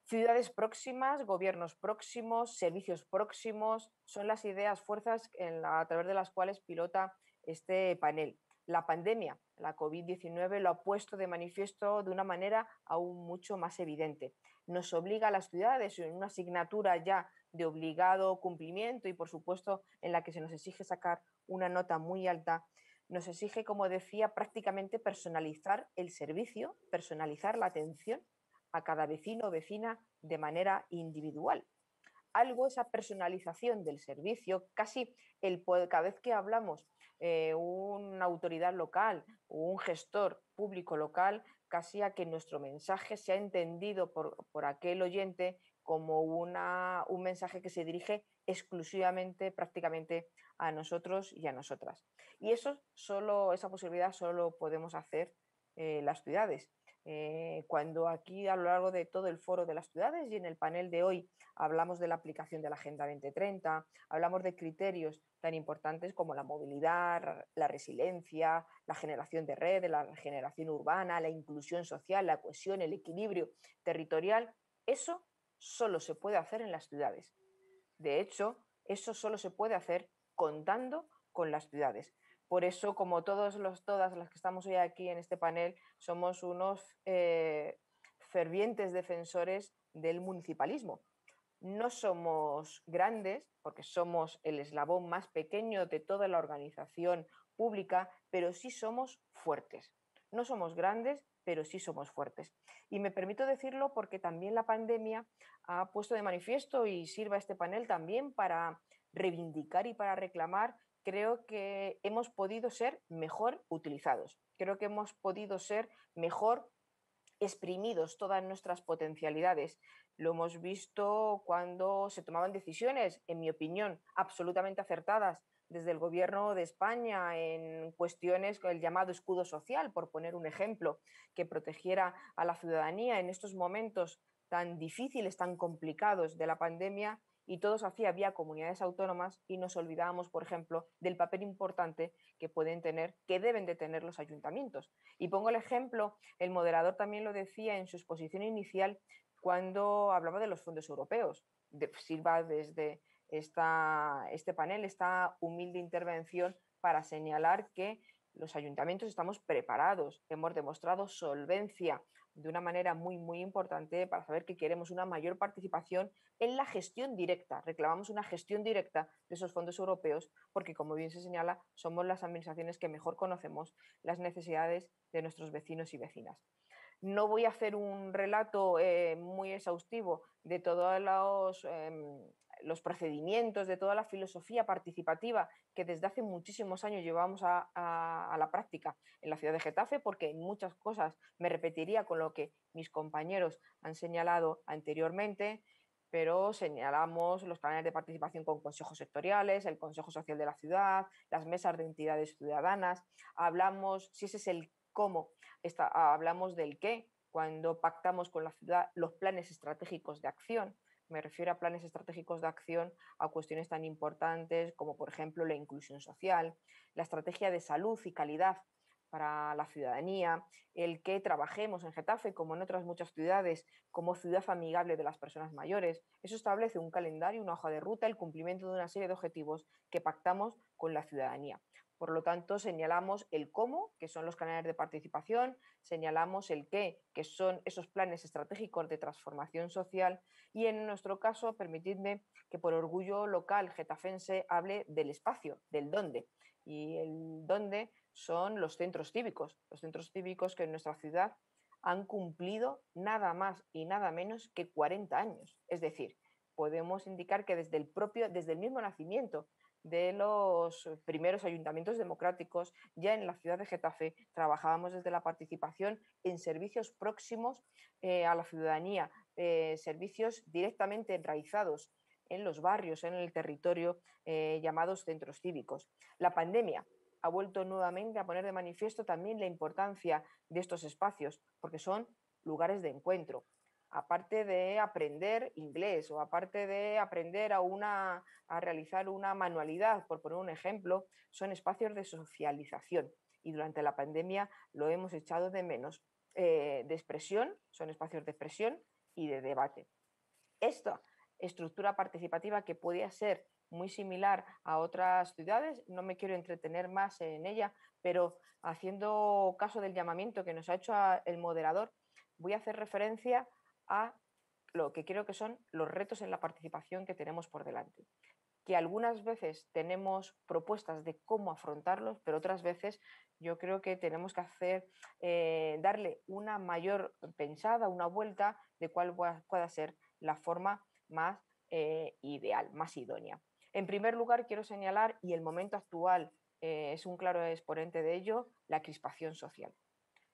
Ciudades próximas, gobiernos próximos, servicios próximos, son las ideas, fuerzas a través de las cuales pilota este panel. La pandemia, la COVID-19, lo ha puesto de manifiesto de una manera aún mucho más evidente. Nos obliga a las ciudades en una asignatura ya de obligado cumplimiento y, por supuesto, en la que se nos exige sacar una nota muy alta. Nos exige, como decía, prácticamente personalizar el servicio, personalizar la atención a cada vecino o vecina de manera individual. Esa personalización del servicio, casi cada vez que hablamos una autoridad local o un gestor público local, casi a que nuestro mensaje sea entendido por aquel oyente como un mensaje que se dirige exclusivamente, prácticamente, a nosotros y a nosotras. Y esa posibilidad solo podemos hacer las ciudades. Cuando aquí a lo largo de todo el foro de las ciudades y en el panel de hoy hablamos de la aplicación de la Agenda 2030, hablamos de criterios tan importantes como la movilidad, la resiliencia, la generación de redes, la regeneración urbana, la inclusión social, la cohesión, el equilibrio territorial, eso solo se puede hacer en las ciudades. De hecho, eso solo se puede hacer contando con las ciudades. Por eso, como todas las que estamos hoy aquí en este panel, somos unos fervientes defensores del municipalismo. No somos grandes, porque somos el eslabón más pequeño de toda la organización pública, pero sí somos fuertes. No somos grandes, pero sí somos fuertes. Y me permito decirlo porque también la pandemia ha puesto de manifiesto, y sirva este panel también para reivindicar y para reclamar, creo que hemos podido ser mejor utilizados. Creo que hemos podido ser mejor exprimidos todas nuestras potencialidades. Lo hemos visto cuando se tomaban decisiones, en mi opinión, absolutamente acertadas desde el Gobierno de España en cuestiones con el llamado escudo social, por poner un ejemplo, que protegiera a la ciudadanía en estos momentos tan difíciles, tan complicados de la pandemia, y todos hacía vía comunidades autónomas y nos olvidábamos, por ejemplo, del papel importante que pueden tener, que deben de tener los ayuntamientos. Y pongo el ejemplo, el moderador también lo decía en su exposición inicial cuando hablaba de los fondos europeos. Sirva desde este panel, esta humilde intervención, para señalar que los ayuntamientos estamos preparados, hemos demostrado solvencia de una manera muy, muy importante para saber que queremos una mayor participación en la gestión directa. Reclamamos una gestión directa de esos fondos europeos porque, como bien se señala, somos las administraciones que mejor conocemos las necesidades de nuestros vecinos y vecinas. No voy a hacer un relato muy exhaustivo de todos los procedimientos, de toda la filosofía participativa que desde hace muchísimos años llevamos a la práctica en la ciudad de Getafe, porque en muchas cosas me repetiría con lo que mis compañeros han señalado anteriormente, pero señalamos los planes de participación con consejos sectoriales, el Consejo Social de la Ciudad, las mesas de entidades ciudadanas, hablamos, si ese es el cómo, hablamos del qué, cuando pactamos con la ciudad los planes estratégicos de acción. Me refiero a planes estratégicos de acción a cuestiones tan importantes como, por ejemplo, la inclusión social, la estrategia de salud y calidad para la ciudadanía, el que trabajemos en Getafe, como en otras muchas ciudades, como ciudad amigable de las personas mayores. Eso establece un calendario, una hoja de ruta, el cumplimiento de una serie de objetivos que pactamos con la ciudadanía. Por lo tanto, señalamos el cómo, que son los canales de participación, señalamos el qué, que son esos planes estratégicos de transformación social, y en nuestro caso, permitidme que por orgullo local getafense hable del espacio, del dónde. Y el dónde son los centros cívicos que en nuestra ciudad han cumplido nada más y nada menos que 40 años. Es decir, podemos indicar que desde el mismo nacimiento de los primeros ayuntamientos democráticos, ya en la ciudad de Getafe trabajábamos desde la participación en servicios próximos a la ciudadanía, servicios directamente enraizados en los barrios, en el territorio, llamados centros cívicos. La pandemia ha vuelto nuevamente a poner de manifiesto también la importancia de estos espacios, porque son lugares de encuentro. Aparte de aprender inglés o aparte de aprender a realizar una manualidad, por poner un ejemplo, son espacios de socialización, y durante la pandemia lo hemos echado de menos. De expresión, son espacios de expresión y de debate. Esta estructura participativa, que podía ser muy similar a otras ciudades, no me quiero entretener más en ella, pero haciendo caso del llamamiento que nos ha hecho el moderador, voy a hacer referencia a lo que creo que son los retos en la participación que tenemos por delante, que algunas veces tenemos propuestas de cómo afrontarlos, pero otras veces yo creo que tenemos que darle una mayor pensada, una vuelta de cuál pueda ser la forma más ideal, más idónea. En primer lugar, quiero señalar, y el momento actual es un claro exponente de ello, la crispación social.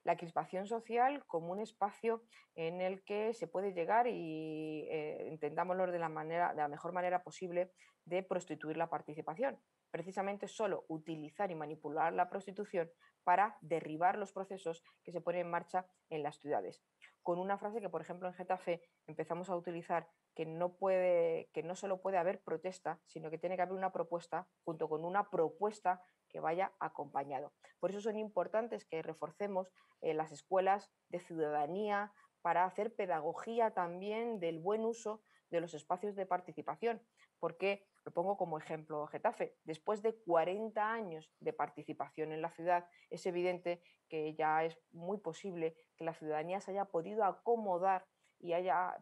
La crispación social como un espacio en el que se puede llegar y intentámoslo de la mejor manera posible de prostituir la participación. precisamente solo utilizar y manipular la prostitución para derribar los procesos que se ponen en marcha en las ciudades. Con una frase que, por ejemplo, en Getafe empezamos a utilizar, que no solo puede haber protesta, sino que tiene que haber una propuesta junto con una propuesta que vaya acompañado. Por eso son importantes que reforcemos las escuelas de ciudadanía para hacer pedagogía también del buen uso de los espacios de participación, porque lo pongo como ejemplo Getafe. Después de 40 años de participación en la ciudad, es evidente que ya es muy posible que la ciudadanía se haya podido acomodar y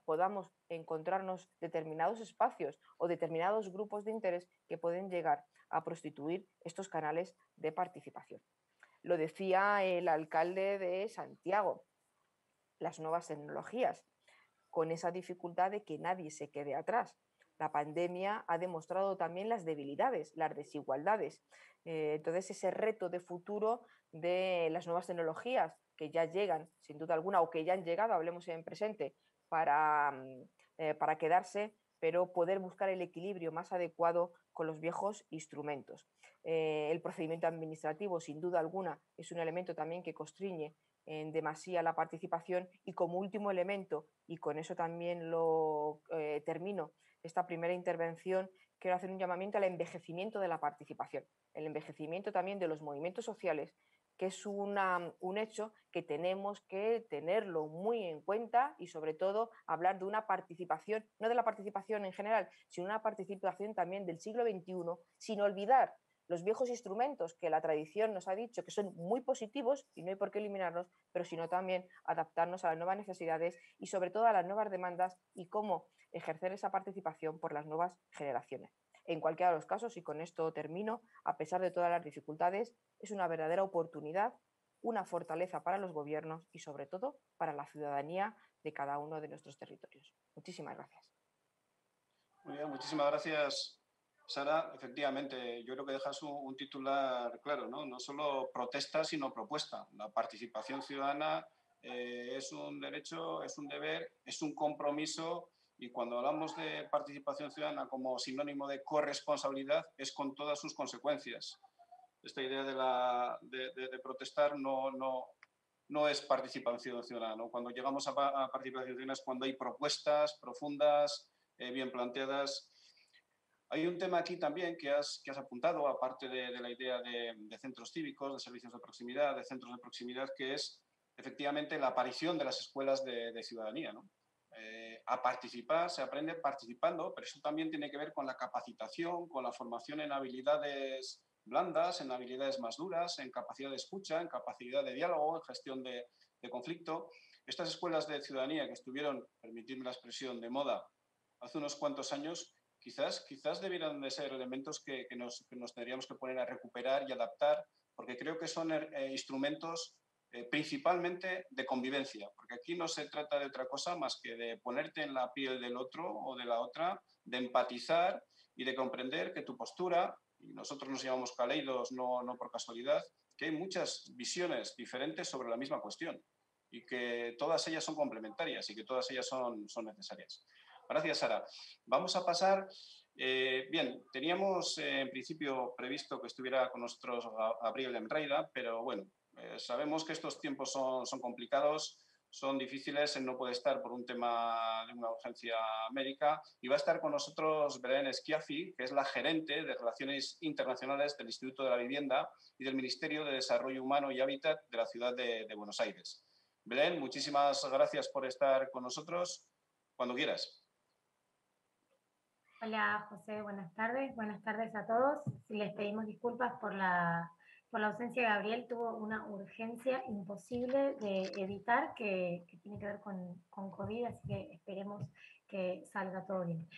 podamos encontrarnos determinados espacios o determinados grupos de interés que pueden llegar a prostituir estos canales de participación. Lo decía el alcalde de Santiago, las nuevas tecnologías, con esa dificultad de que nadie se quede atrás. La pandemia ha demostrado también las debilidades, las desigualdades. Entonces, ese reto de futuro de las nuevas tecnologías que ya llegan, sin duda alguna, o que ya han llegado, hablemos en presente, para quedarse, pero poder buscar el equilibrio más adecuado con los viejos instrumentos. El procedimiento administrativo, sin duda alguna, es un elemento también que constriñe en demasía la participación, y como último elemento, y con eso también lo termino esta primera intervención, quiero hacer un llamamiento al envejecimiento de la participación, el envejecimiento también de los movimientos sociales, que es un hecho que tenemos que tenerlo muy en cuenta, y sobre todo hablar de una participación, no de la participación en general, sino una participación también del siglo XXI, sin olvidar los viejos instrumentos que la tradición nos ha dicho que son muy positivos y no hay por qué eliminarlos, pero sino también adaptarnos a las nuevas necesidades y sobre todo a las nuevas demandas y cómo ejercer esa participación por las nuevas generaciones. En cualquiera de los casos, y con esto termino, a pesar de todas las dificultades, es una verdadera oportunidad, una fortaleza para los gobiernos y sobre todo para la ciudadanía de cada uno de nuestros territorios. Muchísimas gracias. Muy bien, muchísimas gracias, Sara. Efectivamente, yo creo que dejas un titular claro, ¿no? No solo protesta, sino propuesta. La participación ciudadana es un derecho, es un deber, es un compromiso, y cuando hablamos de participación ciudadana como sinónimo de corresponsabilidad, es con todas sus consecuencias. Esta idea de protestar no es participación ciudadana, ¿no? Cuando llegamos a participación ciudadana es cuando hay propuestas profundas, bien planteadas. Hay un tema aquí también que has apuntado, aparte de la idea de centros cívicos, de servicios de proximidad, de centros de proximidad, que es efectivamente la aparición de las escuelas de ciudadanía, ¿no? A participar se aprende participando, pero eso también tiene que ver con la capacitación, con la formación en habilidades blandas, en habilidades más duras, en capacidad de escucha, en capacidad de diálogo, en gestión de conflicto. Estas escuelas de ciudadanía que estuvieron, permitidme la expresión, de moda hace unos cuantos años, quizás debieran de ser elementos que nos tendríamos que poner a recuperar y adaptar, porque creo que son instrumentos principalmente de convivencia, porque aquí no se trata de otra cosa más que de ponerte en la piel del otro o de la otra, de empatizar y de comprender que tu postura, y nosotros nos llamamos caleidos no por casualidad, que hay muchas visiones diferentes sobre la misma cuestión y que todas ellas son complementarias y que todas ellas son necesarias. Gracias, Sara. Vamos a pasar. Bien, teníamos en principio previsto que estuviera con nosotros Gabriel Enreida, pero bueno, sabemos que estos tiempos son complicados, son difíciles, él no puede estar por un tema de una urgencia médica, y va a estar con nosotros Belén Schiaffi, que es la gerente de Relaciones Internacionales del Instituto de la Vivienda y del Ministerio de Desarrollo Humano y Hábitat de la ciudad de Buenos Aires. Belén, muchísimas gracias por estar con nosotros. Cuando quieras. Hola José, buenas tardes a todos. Les pedimos disculpas por la ausencia de Gabriel, tuvo una urgencia imposible de evitar que tiene que ver con COVID, así que esperemos que salga todo bien.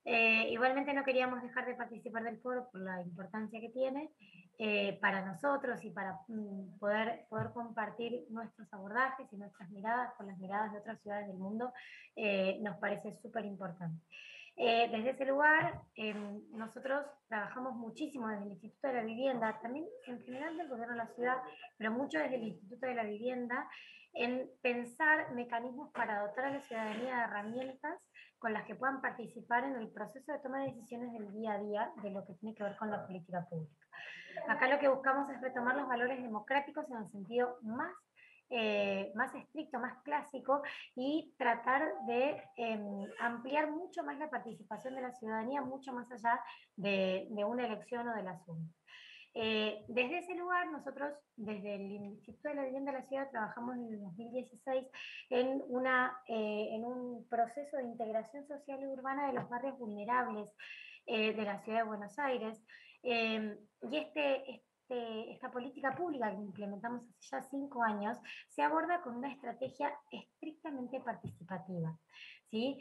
Igualmente no queríamos dejar de participar del foro por la importancia que tiene para nosotros y para poder compartir nuestros abordajes y nuestras miradas con las miradas de otras ciudades del mundo, nos parece súper importante. Desde ese lugar, nosotros trabajamos muchísimo desde el Instituto de la Vivienda, también en general del gobierno de la ciudad, pero mucho desde el Instituto de la Vivienda, en pensar mecanismos para dotar a la ciudadanía de herramientas con las que puedan participar en el proceso de toma de decisiones del día a día de lo que tiene que ver con la política pública. Acá lo que buscamos es retomar los valores democráticos en el sentido más estricto, más clásico, y tratar de ampliar mucho más la participación de la ciudadanía, mucho más allá de una elección o de las urnas. Desde ese lugar, nosotros, desde el Instituto de la Vivienda de la Ciudad, trabajamos en el 2016 en un proceso de integración social y urbana de los barrios vulnerables de la Ciudad de Buenos Aires. Y esta política pública que implementamos hace ya 5 años se aborda con una estrategia estrictamente participativa, ¿sí?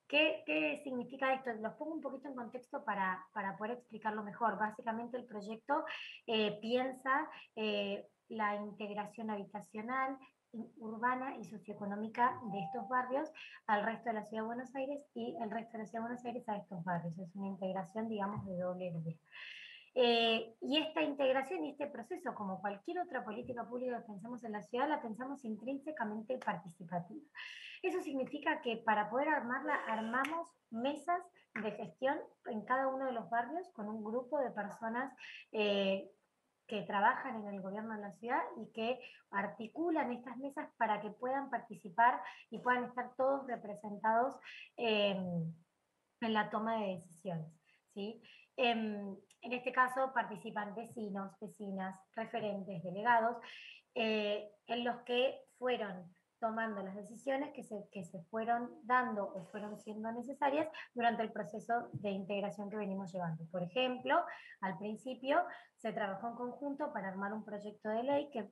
¿Qué significa esto? Los pongo un poquito en contexto para poder explicarlo mejor. Básicamente el proyecto piensa la integración habitacional, urbana y socioeconómica de estos barrios al resto de la Ciudad de Buenos Aires y el resto de la Ciudad de Buenos Aires a estos barrios. Es una integración, digamos, de doble vía. Y esta integración y este proceso, como cualquier otra política pública que pensamos en la ciudad, la pensamos intrínsecamente participativa. Eso significa que para poder armarla, armamos mesas de gestión en cada uno de los barrios con un grupo de personas que trabajan en el gobierno de la ciudad y que articulan estas mesas para que puedan participar y puedan estar todos representados en la toma de decisiones, ¿sí? En este caso participan vecinos, vecinas, referentes, delegados, en los que fueron tomando las decisiones que se fueron dando o fueron siendo necesarias durante el proceso de integración que venimos llevando. Por ejemplo, al principio se trabajó en conjunto para armar un proyecto de ley que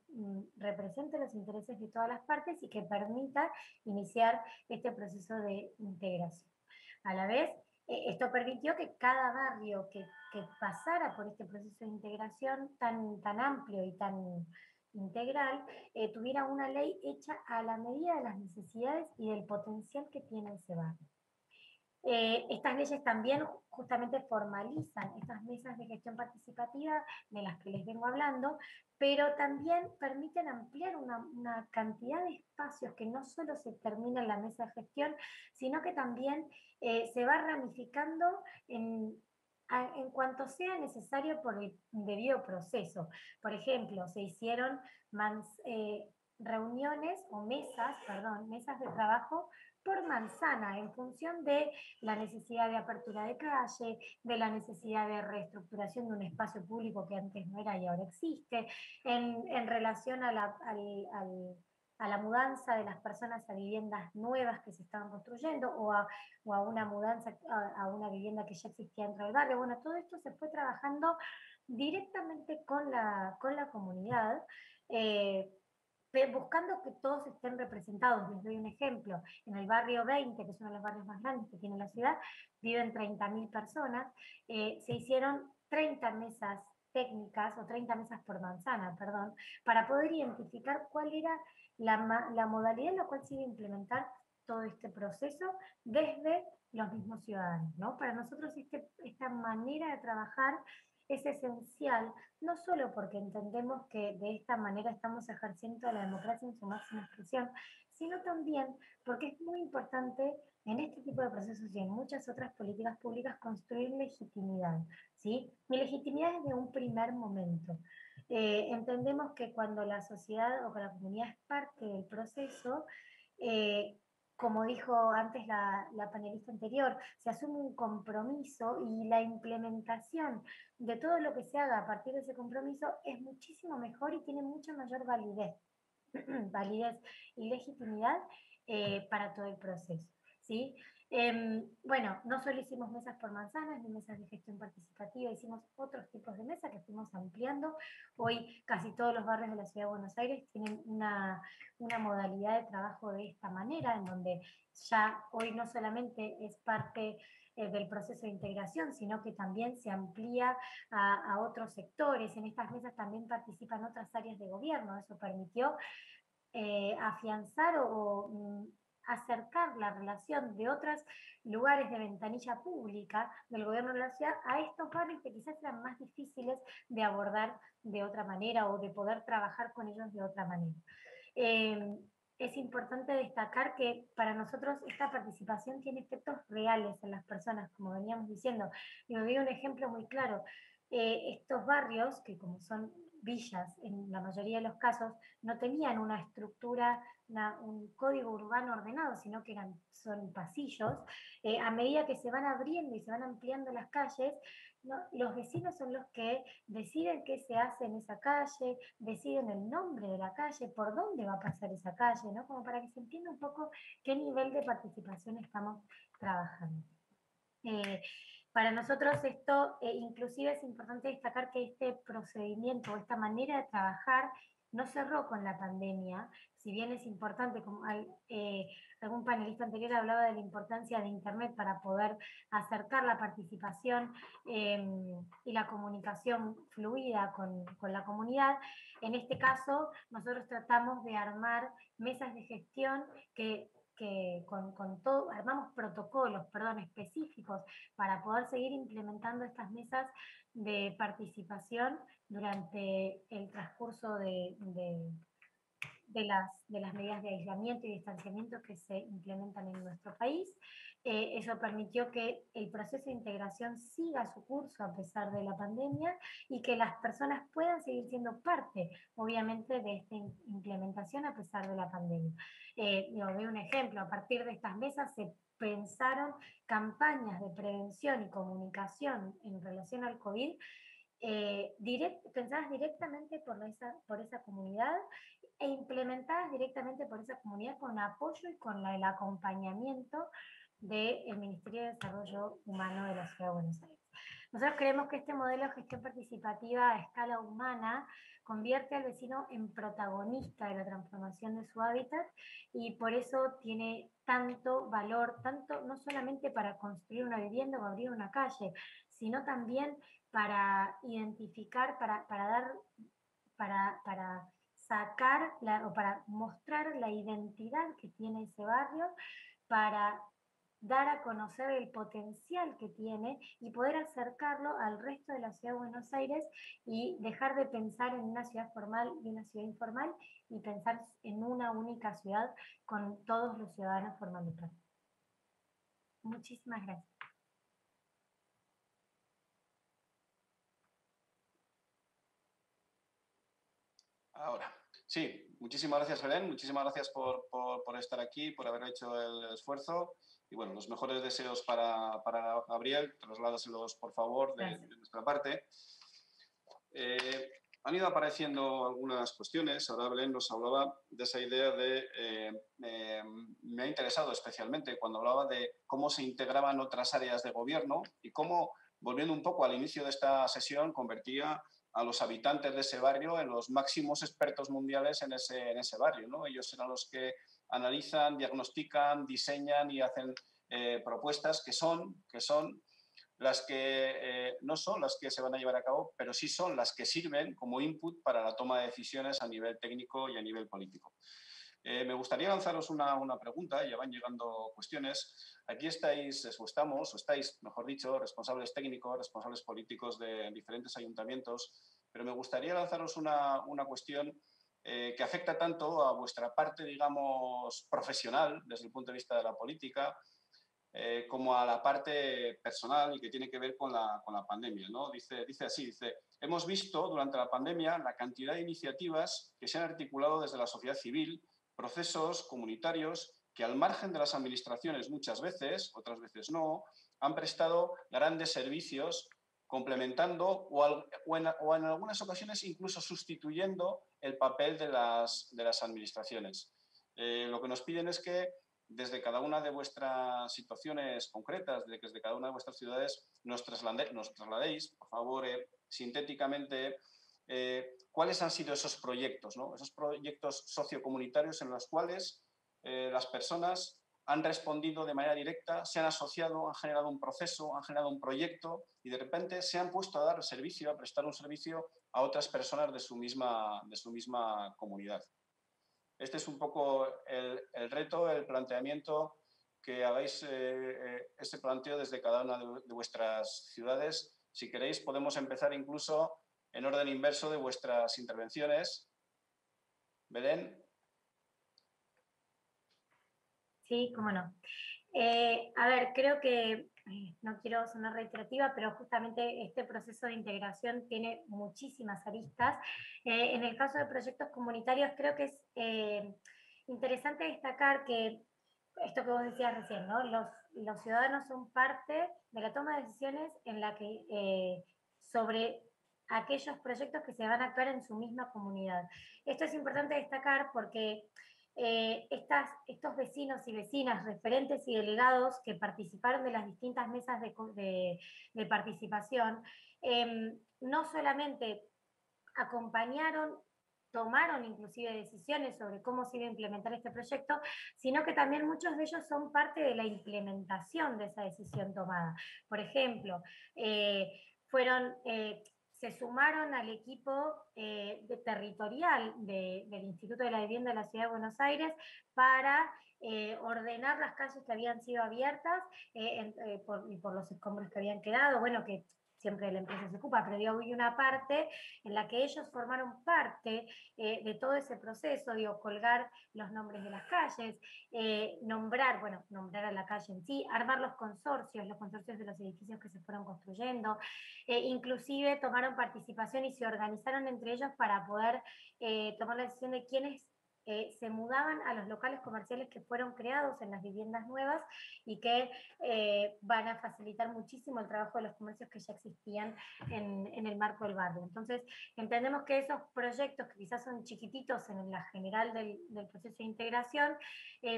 represente los intereses de todas las partes y que permita iniciar este proceso de integración. A la vez, esto permitió que cada barrio que pasara por este proceso de integración tan amplio y tan integral, tuviera una ley hecha a la medida de las necesidades y del potencial que tiene ese barrio. Estas leyes también justamente formalizan estas mesas de gestión participativa de las que les vengo hablando, pero también permiten ampliar una cantidad de espacios que no solo se termina en la mesa de gestión, sino que también se va ramificando en cuanto sea necesario por el debido proceso. Por ejemplo, se hicieron reuniones o mesas de trabajo por manzana, en función de la necesidad de apertura de calle, de la necesidad de reestructuración de un espacio público que antes no era y ahora existe, en relación a la mudanza de las personas a viviendas nuevas que se estaban construyendo o a una mudanza a una vivienda que ya existía dentro del barrio. Bueno, todo esto se fue trabajando directamente con la comunidad, buscando que todos estén representados. Les doy un ejemplo. En el barrio 20, que es uno de los barrios más grandes que tiene la ciudad, viven 30.000 personas. Se hicieron 30 mesas técnicas, o 30 mesas por manzana, perdón, para poder identificar cuál era la modalidad en la cual se iba a implementar todo este proceso desde los mismos ciudadanos, ¿no? Para nosotros esta manera de trabajar es esencial, no solo porque entendemos que de esta manera estamos ejerciendo la democracia en su máxima expresión, sino también porque es muy importante en este tipo de procesos y en muchas otras políticas públicas construir legitimidad, ¿sí? Y legitimidad desde un primer momento. Entendemos que cuando la sociedad o que la comunidad es parte del proceso, como dijo antes la panelista anterior, se asume un compromiso y la implementación de todo lo que se haga a partir de ese compromiso es muchísimo mejor y tiene mucha mayor validez, validez y legitimidad para todo el proceso, ¿sí? Bueno, no solo hicimos mesas por manzanas ni mesas de gestión participativa, hicimos otros tipos de mesas que fuimos ampliando. Hoy casi todos los barrios de la Ciudad de Buenos Aires tienen una modalidad de trabajo de esta manera, en donde ya hoy no solamente es parte del proceso de integración, sino que también se amplía a otros sectores. En estas mesas también participan otras áreas de gobierno. Eso permitió afianzar o acercar la relación de otros lugares de ventanilla pública del gobierno de la ciudad a estos barrios que quizás eran más difíciles de abordar de otra manera o de poder trabajar con ellos de otra manera. Es importante destacar que para nosotros esta participación tiene efectos reales en las personas, como veníamos diciendo. Y me doy un ejemplo muy claro. Estos barrios, que como son villas en la mayoría de los casos, no tenían una estructura, un código urbano ordenado, sino que son pasillos. A medida que se van abriendo y se van ampliando las calles, ¿no? Los vecinos son los que deciden qué se hace en esa calle, deciden el nombre de la calle, por dónde va a pasar esa calle, ¿no? Como para que se entienda un poco qué nivel de participación estamos trabajando. Para nosotros esto, inclusive es importante destacar que este procedimiento, esta manera de trabajar, no cerró con la pandemia, si bien es importante, como algún panelista anterior hablaba de la importancia de Internet para poder acercar la participación y la comunicación fluida con la comunidad. En este caso, nosotros tratamos de armar mesas de gestión que con todo, armamos protocolos, específicos para poder seguir implementando estas mesas de participación durante el transcurso de las medidas de aislamiento y distanciamiento que se implementan en nuestro país. Eso permitió que el proceso de integración siga su curso a pesar de la pandemia y que las personas puedan seguir siendo parte, obviamente, de esta implementación a pesar de la pandemia. Doy un ejemplo, a partir de estas mesas se pensaron campañas de prevención y comunicación en relación al COVID pensadas directamente por esa comunidad e implementadas directamente por esa comunidad con apoyo y con el acompañamiento del Ministerio de Desarrollo Humano de la Ciudad de Buenos Aires. Nosotros creemos que este modelo de gestión participativa a escala humana convierte al vecino en protagonista de la transformación de su hábitat y por eso tiene tanto valor, tanto no solamente para construir una vivienda o abrir una calle, sino también para identificar, para sacar o para mostrar la identidad que tiene ese barrio, para dar a conocer el potencial que tiene y poder acercarlo al resto de la ciudad de Buenos Aires y dejar de pensar en una ciudad formal y una ciudad informal y pensar en una única ciudad con todos los ciudadanos formando parte. Muchísimas gracias. Ahora, sí, muchísimas gracias, Belén, muchísimas gracias por estar aquí, por haber hecho el esfuerzo y bueno, los mejores deseos para Gabriel, trasládaselos por favor de nuestra parte. Han ido apareciendo algunas cuestiones, ahora Belén nos hablaba de esa idea me ha interesado especialmente cuando hablaba de cómo se integraban otras áreas de gobierno y cómo, volviendo un poco al inicio de esta sesión, convertía a los habitantes de ese barrio en los máximos expertos mundiales en ese barrio, ¿no? Ellos eran los que analizan, diagnostican, diseñan y hacen propuestas que son las que no son las que se van a llevar a cabo, pero sí son las que sirven como input para la toma de decisiones a nivel técnico y a nivel político. Me gustaría lanzaros una pregunta, ya van llegando cuestiones. Aquí estáis, mejor dicho, responsables técnicos, responsables políticos de diferentes ayuntamientos, pero me gustaría lanzaros una cuestión que afecta tanto a vuestra parte, digamos, profesional, desde el punto de vista de la política, como a la parte personal y que tiene que ver con la pandemia, ¿no? Dice así, hemos visto durante la pandemia la cantidad de iniciativas que se han articulado desde la sociedad civil, procesos comunitarios que al margen de las administraciones muchas veces, otras veces no, han prestado grandes servicios complementando o en algunas ocasiones incluso sustituyendo el papel de las administraciones. Lo que nos piden es que desde cada una de vuestras situaciones concretas, desde cada una de vuestras ciudades, nos trasladéis, por favor, sintéticamente, cuáles han sido esos proyectos, ¿no? Esos proyectos sociocomunitarios en los cuales las personas han respondido de manera directa, se han asociado, han generado un proceso, han generado un proyecto y de repente se han puesto a dar servicio, a prestar un servicio a otras personas de su misma comunidad. Este es un poco el reto, el planteamiento, que hagáis ese planteo desde cada una de vuestras ciudades. Si queréis, podemos empezar incluso en orden inverso de vuestras intervenciones. Belén. Sí, cómo no. A ver, creo que, no quiero sonar reiterativa, pero justamente este proceso de integración tiene muchísimas aristas. En el caso de proyectos comunitarios, creo que es interesante destacar que esto que vos decías recién, ¿no? Los ciudadanos son parte de la toma de decisiones en la que, sobre aquellos proyectos que se van a actuar en su misma comunidad. Esto es importante destacar porque estos vecinos y vecinas, referentes y delegados que participaron de las distintas mesas de participación, no solamente acompañaron, tomaron inclusive decisiones sobre cómo se iba a implementar este proyecto, sino que también muchos de ellos son parte de la implementación de esa decisión tomada. Por ejemplo, se sumaron al equipo territorial del Instituto de la Vivienda de la Ciudad de Buenos Aires para ordenar las calles que habían sido abiertas por los escombros que habían quedado, bueno, que siempre la empresa se ocupa, pero digo, hay una parte en la que ellos formaron parte de todo ese proceso, digo, colgar los nombres de las calles, nombrar a la calle en sí, armar los consorcios de los edificios que se fueron construyendo, inclusive tomaron participación y se organizaron entre ellos para poder tomar la decisión de quiénes se mudaban a los locales comerciales que fueron creados en las viviendas nuevas y que van a facilitar muchísimo el trabajo de los comercios que ya existían en el marco del barrio. Entonces, entendemos que esos proyectos, que quizás son chiquititos en la general del proceso de integración,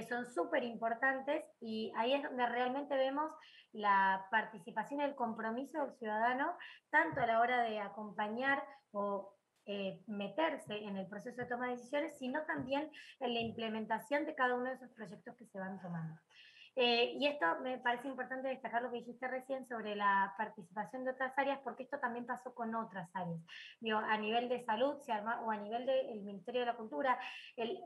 son súper importantes y ahí es donde realmente vemos la participación y el compromiso del ciudadano, tanto a la hora de acompañar o meterse en el proceso de toma de decisiones, sino también en la implementación de cada uno de esos proyectos que se van tomando. Y esto me parece importante destacar lo que dijiste recién sobre la participación de otras áreas, porque esto también pasó con otras áreas. Digo, a nivel de salud se arma, o a nivel del Ministerio de la Cultura,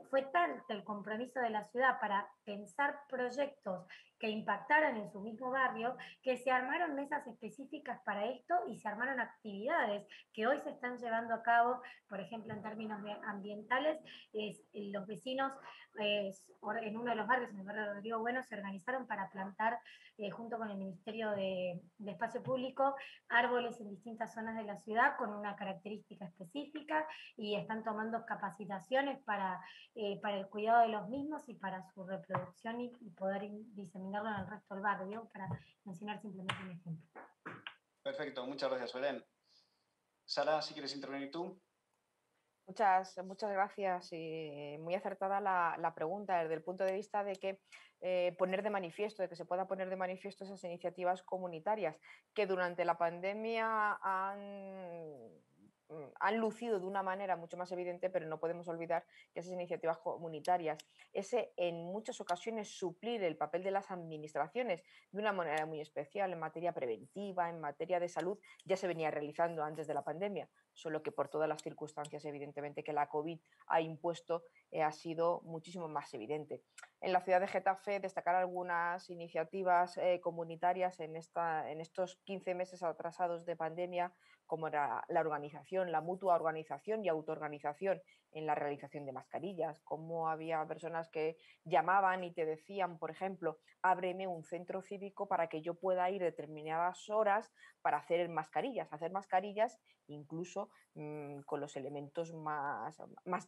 fue tanto el compromiso de la ciudad para pensar proyectos que impactaran en su mismo barrio, que se armaron mesas específicas para esto y se armaron actividades que hoy se están llevando a cabo, por ejemplo, en términos ambientales, los vecinos en uno de los barrios, en el barrio Rodrigo Bueno, se organizaron para plantar, junto con el Ministerio de Espacio Público, árboles en distintas zonas de la ciudad con una característica específica y están tomando capacitaciones para el cuidado de los mismos y para su reproducción y poder diseminarlo en el resto del barrio, para mencionar simplemente un ejemplo. Perfecto, muchas gracias, Belén. Sara, si quieres intervenir tú. Muchas gracias y muy acertada la pregunta desde el punto de vista de que poner de manifiesto, de que se pueda poner de manifiesto esas iniciativas comunitarias que durante la pandemia han lucido de una manera mucho más evidente, pero no podemos olvidar que esas iniciativas comunitarias, ese en muchas ocasiones suplir el papel de las administraciones de una manera muy especial en materia preventiva, en materia de salud, ya se venía realizando antes de la pandemia, solo que por todas las circunstancias evidentemente que la COVID ha impuesto ha sido muchísimo más evidente. En la ciudad de Getafe destacar algunas iniciativas comunitarias en estos 15 meses atrasados de pandemia, como era la organización, la mutua organización y autoorganización en la realización de mascarillas, como había personas que llamaban y te decían, por ejemplo, ábreme un centro cívico para que yo pueda ir determinadas horas para hacer mascarillas incluso con los elementos más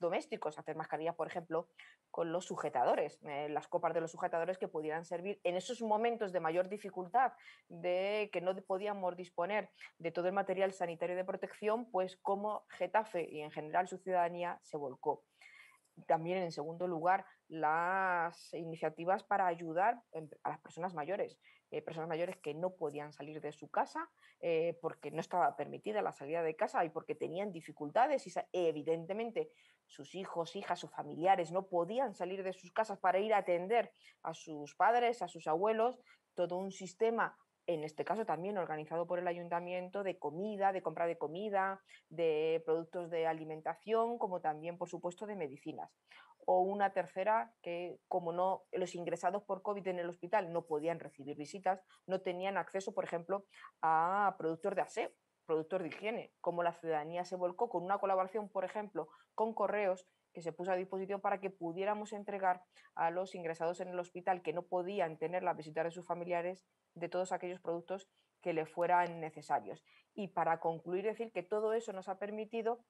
domésticos, hacer mascarillas, por ejemplo, con los sujetadores, las copas de los sujetadores que pudieran servir en esos momentos de mayor dificultad, de que no podíamos disponer de todo el material sanitario de protección, pues como Getafe y en general su ciudadanía se volcó. También, en segundo lugar, las iniciativas para ayudar a las personas mayores que no podían salir de su casa porque no estaba permitida la salida de casa y porque tenían dificultades y evidentemente sus hijos, hijas o familiares no podían salir de sus casas para ir a atender a sus padres, a sus abuelos, todo un sistema, en este caso también organizado por el ayuntamiento, de comida, de compra de comida, de productos de alimentación, como también, por supuesto, de medicinas. O una tercera, que como no, los ingresados por COVID en el hospital no podían recibir visitas, no tenían acceso, por ejemplo, a productos de aseo, productos de higiene, como la ciudadanía se volcó con una colaboración, por ejemplo, con Correos, que se puso a disposición para que pudiéramos entregar a los ingresados en el hospital que no podían tener la visita de sus familiares de todos aquellos productos que le fueran necesarios. Y para concluir, decir que todo eso nos ha permitido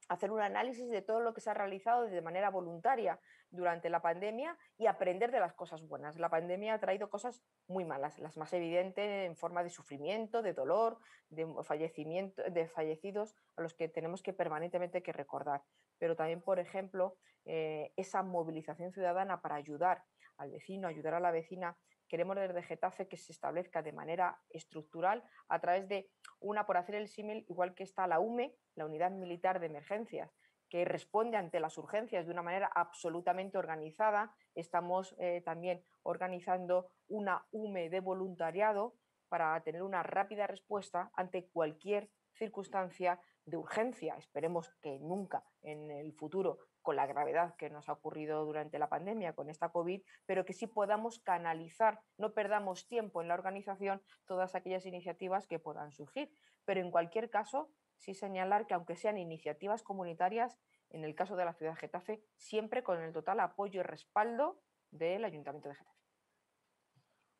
hacer un análisis de todo lo que se ha realizado de manera voluntaria durante la pandemia y aprender de las cosas buenas. La pandemia ha traído cosas muy malas, las más evidentes en forma de sufrimiento, de dolor, de fallecimiento, de fallecidos a los que tenemos que permanentemente que recordar. Pero también, por ejemplo, esa movilización ciudadana para ayudar al vecino, ayudar a la vecina. Queremos desde Getafe que se establezca de manera estructural a través de por hacer el símil, igual que está la UME, la Unidad Militar de Emergencias, que responde ante las urgencias de una manera absolutamente organizada. Estamos también organizando una UME de voluntariado para tener una rápida respuesta ante cualquier circunstancia de urgencia. Esperemos que nunca en el futuro, con la gravedad que nos ha ocurrido durante la pandemia con esta COVID, pero que sí podamos canalizar, no perdamos tiempo en la organización todas aquellas iniciativas que puedan surgir. Pero en cualquier caso, sí señalar que aunque sean iniciativas comunitarias, en el caso de la ciudad de Getafe, siempre con el total apoyo y respaldo del Ayuntamiento de Getafe.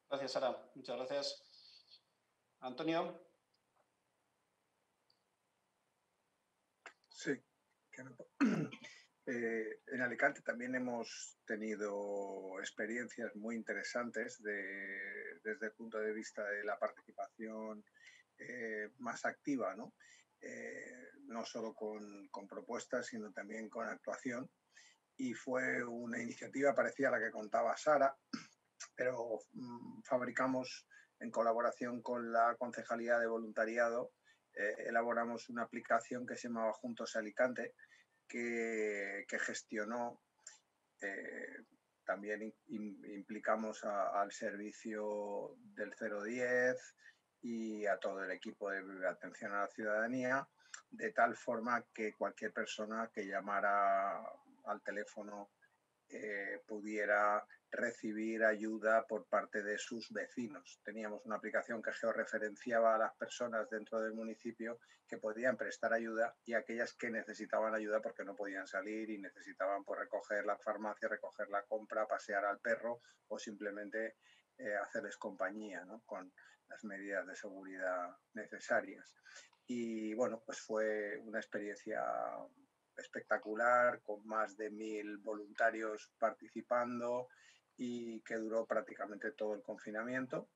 Gracias, Sara. Muchas gracias. Antonio. Sí. En Alicante también hemos tenido experiencias muy interesantes desde el punto de vista de la participación más activa, ¿no? No solo con propuestas, sino también con actuación. Y fue una iniciativa parecida a la que contaba Sara, pero fabricamos en colaboración con la Concejalía de Voluntariado, elaboramos una aplicación que se llamaba Juntos Alicante, que gestionó, también implicamos al servicio del 010 y a todo el equipo de atención a la ciudadanía, de tal forma que cualquier persona que llamara al teléfono pudiera recibir ayuda por parte de sus vecinos. Teníamos una aplicación que georreferenciaba a las personas dentro del municipio que podían prestar ayuda y aquellas que necesitaban ayuda porque no podían salir y necesitaban pues, recoger la farmacia, recoger la compra, pasear al perro o simplemente hacerles compañía, ¿no? Con las medidas de seguridad necesarias. Y bueno, pues fue una experiencia espectacular, con más de 1000 voluntarios participando y que duró prácticamente todo el confinamiento.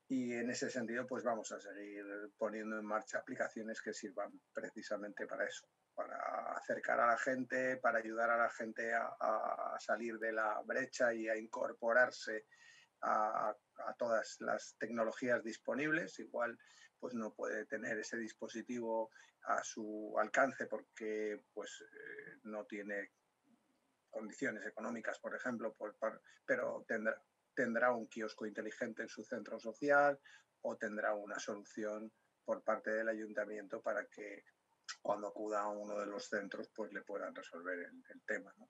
Y en ese sentido, pues vamos a seguir poniendo en marcha aplicaciones que sirvan precisamente para eso, para acercar a la gente, para ayudar a la gente a salir de la brecha y a incorporarse a todas las tecnologías disponibles. Igual pues no puede tener ese dispositivo a su alcance porque pues, no tiene condiciones económicas, por ejemplo, pero tendrá un kiosco inteligente en su centro social o tendrá una solución por parte del ayuntamiento para que cuando acuda a uno de los centros pues le puedan resolver el tema, ¿no?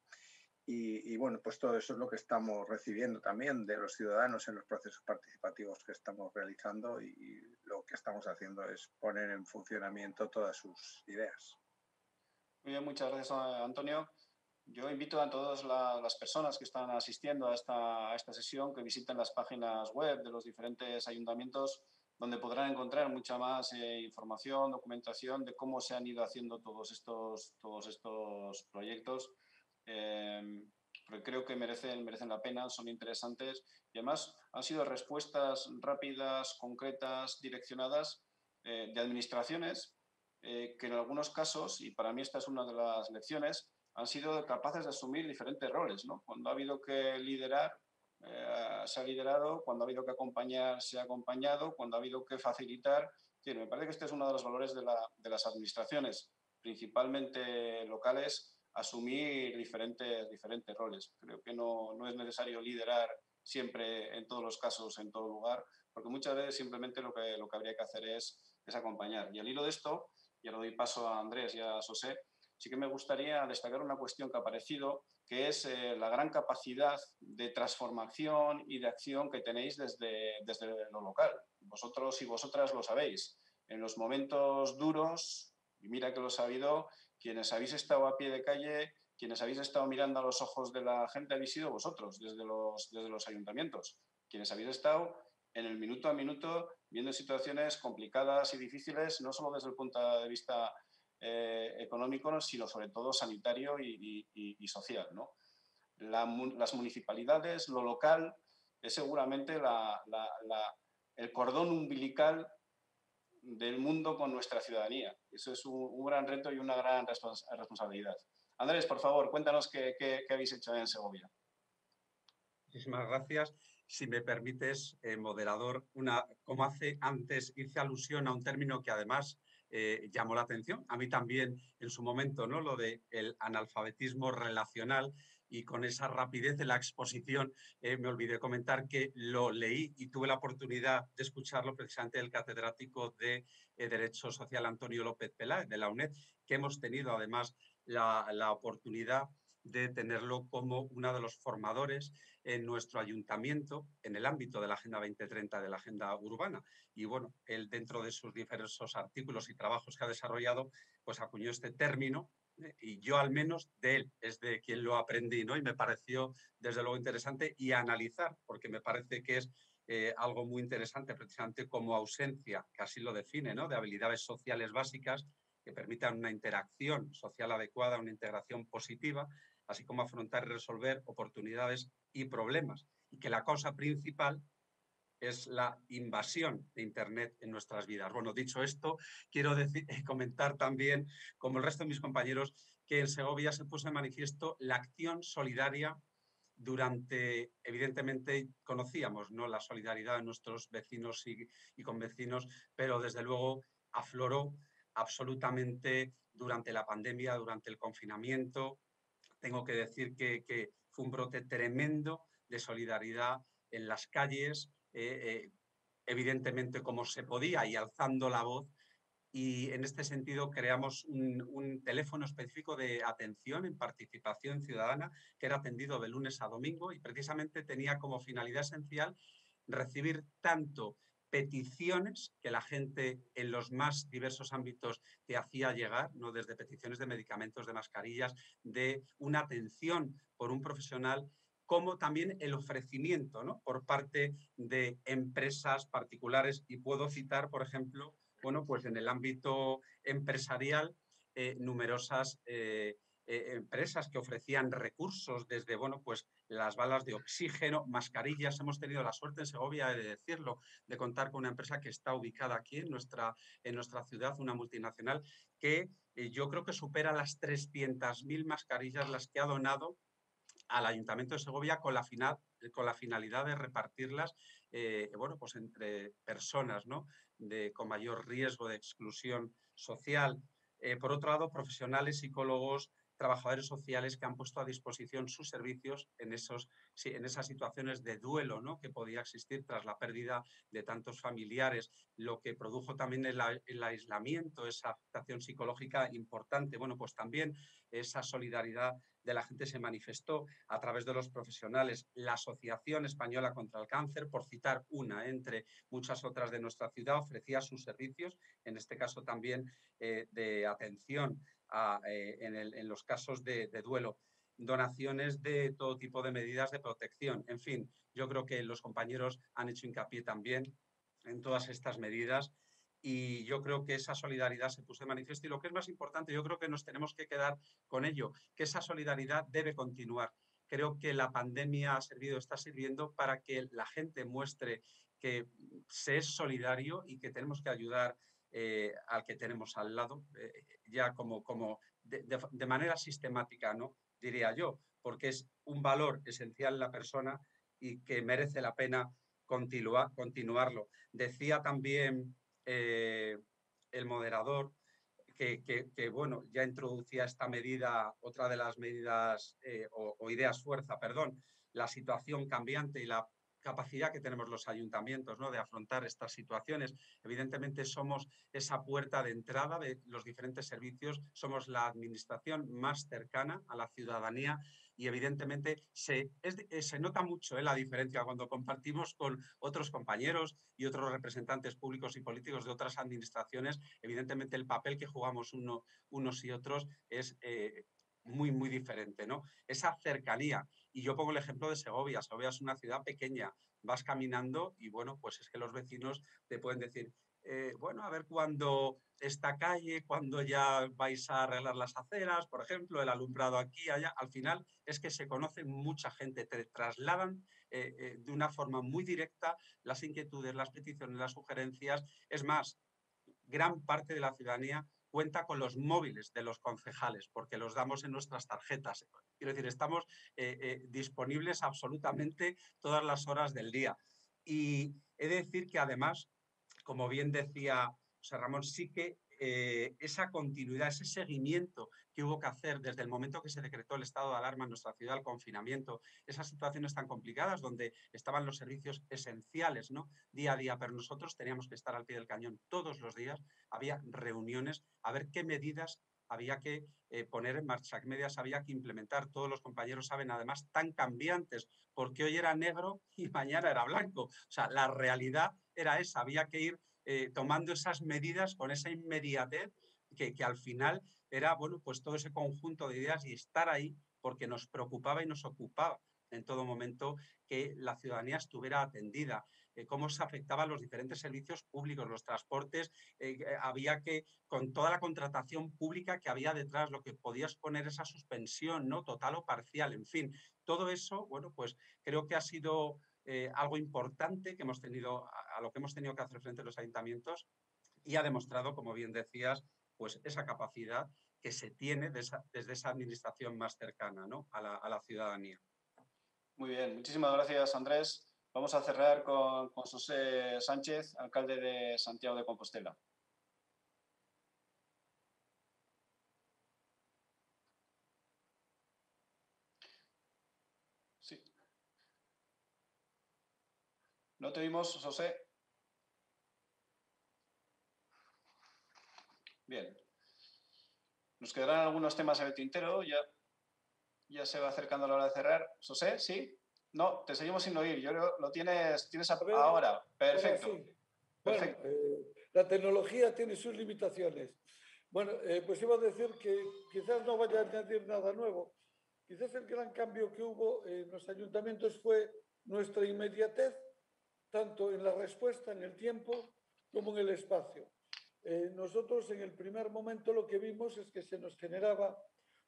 Y bueno, pues todo eso es lo que estamos recibiendo también de los ciudadanos en los procesos participativos que estamos realizando y lo que estamos haciendo es poner en funcionamiento todas sus ideas. Muy bien, muchas gracias, Antonio. Yo invito a todas las personas que están asistiendo a esta sesión que visiten las páginas web de los diferentes ayuntamientos donde podrán encontrar mucha más información, documentación de cómo se han ido haciendo todos estos proyectos. Porque creo que merecen la pena, son interesantes y además han sido respuestas rápidas, concretas, direccionadas de administraciones que en algunos casos, y para mí esta es una de las lecciones, han sido capaces de asumir diferentes roles, ¿no? Cuando ha habido que liderar, se ha liderado, cuando ha habido que acompañar, se ha acompañado, cuando ha habido que facilitar. Sí, me parece que este es uno de los valores de las administraciones, principalmente locales, asumir diferentes roles. Creo que no es necesario liderar siempre en todos los casos, en todo lugar, porque muchas veces simplemente lo que habría que hacer es acompañar. Y al hilo de esto, ya lo doy paso a Andrés y a José, sí que me gustaría destacar una cuestión que ha aparecido, que es la gran capacidad de transformación y de acción que tenéis desde lo local. Vosotros y vosotras lo sabéis. En los momentos duros, y mira que lo he sabido, quienes habéis estado a pie de calle quienes habéis estado mirando a los ojos de la gente habéis sido vosotros, desde los ayuntamientos, quienes habéis estado en el minuto a minuto viendo situaciones complicadas y difíciles, no solo desde el punto de vista económico, sino sobre todo sanitario y social, ¿no? Las municipalidades, lo local, es seguramente el cordón umbilical del mundo con nuestra ciudadanía. Eso es un gran reto y una gran responsabilidad. Andrés, por favor, cuéntanos qué habéis hecho en Segovia. Muchísimas gracias. Si me permites, moderador, como hace antes, hice alusión a un término que además llamó la atención. A mí también en su momento, ¿no? Lo del analfabetismo relacional, y con esa rapidez de la exposición me olvidé comentar que lo leí y tuve la oportunidad de escucharlo precisamente del catedrático de Derecho Social Antonio López Peláez de la UNED, que hemos tenido además la oportunidad de tenerlo como uno de los formadores en nuestro ayuntamiento en el ámbito de la Agenda 2030, de la Agenda Urbana. Y bueno, él dentro de sus diversos artículos y trabajos que ha desarrollado, pues acuñó este término, y yo al menos de él es de quien lo aprendí, ¿no? Y me pareció desde luego interesante y analizar, porque me parece que es algo muy interesante precisamente como ausencia, que así lo define, ¿no? De habilidades sociales básicas que permitan una interacción social adecuada, una integración positiva, así como afrontar y resolver oportunidades y problemas. Y que la causa principal es la invasión de Internet en nuestras vidas. Bueno, dicho esto, quiero comentar también, como el resto de mis compañeros, que en Segovia se puso en manifiesto la acción solidaria durante, evidentemente conocíamos, ¿no?, la solidaridad de nuestros vecinos y convecinos, pero desde luego afloró absolutamente durante la pandemia, durante el confinamiento. Tengo que decir que fue un brote tremendo de solidaridad en las calles, evidentemente como se podía y alzando la voz. Y en este sentido creamos un teléfono específico de atención en participación ciudadana que era atendido de lunes a domingo y precisamente tenía como finalidad esencial recibir tanto peticiones que la gente en los más diversos ámbitos te hacía llegar, ¿no?, desde peticiones de medicamentos, de mascarillas, de una atención por un profesional, como también el ofrecimiento, ¿no?, por parte de empresas particulares. Y puedo citar, por ejemplo, bueno, pues en el ámbito empresarial, numerosas empresas que ofrecían recursos desde, bueno, pues las balas de oxígeno, mascarillas. Hemos tenido la suerte en Segovia, de decirlo, de contar con una empresa que está ubicada aquí en nuestra ciudad, una multinacional, que yo creo que supera las 300.000 mascarillas las que ha donado al Ayuntamiento de Segovia con la finalidad de repartirlas bueno, pues entre personas, ¿no?, con mayor riesgo de exclusión social. Por otro lado, profesionales, psicólogos, trabajadores sociales que han puesto a disposición sus servicios en esas situaciones de duelo, ¿no?, que podía existir tras la pérdida de tantos familiares, lo que produjo también el aislamiento, esa afectación psicológica importante. Bueno, pues también esa solidaridad de la gente se manifestó a través de los profesionales. La Asociación Española contra el Cáncer, por citar una entre muchas otras de nuestra ciudad, ofrecía sus servicios, en este caso también de atención en los casos de duelo, donaciones de todo tipo de medidas de protección. En fin, yo creo que los compañeros han hecho hincapié también en todas estas medidas. Y yo creo que esa solidaridad se puso de manifiesto. Y lo que es más importante, yo creo que nos tenemos que quedar con ello, que esa solidaridad debe continuar. Creo que la pandemia está sirviendo para que la gente muestre que se es solidario y que tenemos que ayudar al que tenemos al lado, ya como de manera sistemática, ¿no?, diría yo, porque es un valor esencial en la persona y que merece la pena continuarlo. Decía también el moderador que, bueno, ya introducía esta medida, otra de las medidas o ideas fuerza, perdón, la situación cambiante y la capacidad que tenemos los ayuntamientos, ¿no?, de afrontar estas situaciones. Evidentemente somos esa puerta de entrada de los diferentes servicios, somos la administración más cercana a la ciudadanía y evidentemente se nota mucho la diferencia cuando compartimos con otros compañeros y otros representantes públicos y políticos de otras administraciones. Evidentemente el papel que jugamos unos y otros es muy, muy diferente, ¿no? Esa cercanía. Y yo pongo el ejemplo de Segovia. Segovia es una ciudad pequeña. Vas caminando y, bueno, pues es que los vecinos te pueden decir, bueno, a ver cuándo esta calle, cuándo ya vais a arreglar las aceras, por ejemplo, el alumbrado aquí, allá. Al final es que se conoce mucha gente, te trasladan de una forma muy directa las inquietudes, las peticiones, las sugerencias. Es más, gran parte de la ciudadanía cuenta con los móviles de los concejales, porque los damos en nuestras tarjetas. Quiero decir, estamos disponibles absolutamente todas las horas del día. Y he de decir que además, como bien decía José Ramón, sí que esa continuidad, ese seguimiento que hubo que hacer desde el momento que se decretó el estado de alarma en nuestra ciudad, el confinamiento, esas situaciones tan complicadas donde estaban los servicios esenciales, ¿no? Día a día, pero nosotros teníamos que estar al pie del cañón todos los días, había reuniones, a ver qué medidas había que poner en marcha, qué medidas había que implementar. Todos los compañeros saben, además, tan cambiantes, porque hoy era negro y mañana era blanco. O sea, la realidad era esa, había que ir tomando esas medidas con esa inmediatez que al final era, bueno, pues todo ese conjunto de ideas y estar ahí porque nos preocupaba y nos ocupaba en todo momento que la ciudadanía estuviera atendida, cómo se afectaban los diferentes servicios públicos, los transportes, había que, con toda la contratación pública que había detrás, lo que podía exponer esa suspensión, ¿no? Total o parcial, en fin, todo eso, bueno, pues creo que ha sido algo importante que hemos tenido, a lo que hemos tenido que hacer frente a los ayuntamientos y ha demostrado, como bien decías, pues esa capacidad que se tiene desde esa administración más cercana, ¿no? a la ciudadanía. Muy bien, muchísimas gracias, Andrés. Vamos a cerrar con José Sánchez, alcalde de Santiago de Compostela. Sí. ¿No te oímos, José? Bien. Nos quedarán algunos temas en el tintero. Ya se va acercando la hora de cerrar. ¿José? ¿Sí? No, te seguimos sin oír. Yo creo lo tienes ahora. Perfecto. Sí. Bueno, la tecnología tiene sus limitaciones. Bueno, pues iba a decir que quizás no vaya a añadir nada nuevo. Quizás el gran cambio que hubo en los ayuntamientos fue nuestra inmediatez, tanto en la respuesta, en el tiempo, como en el espacio. Nosotros en el primer momento lo que vimos es que se nos generaba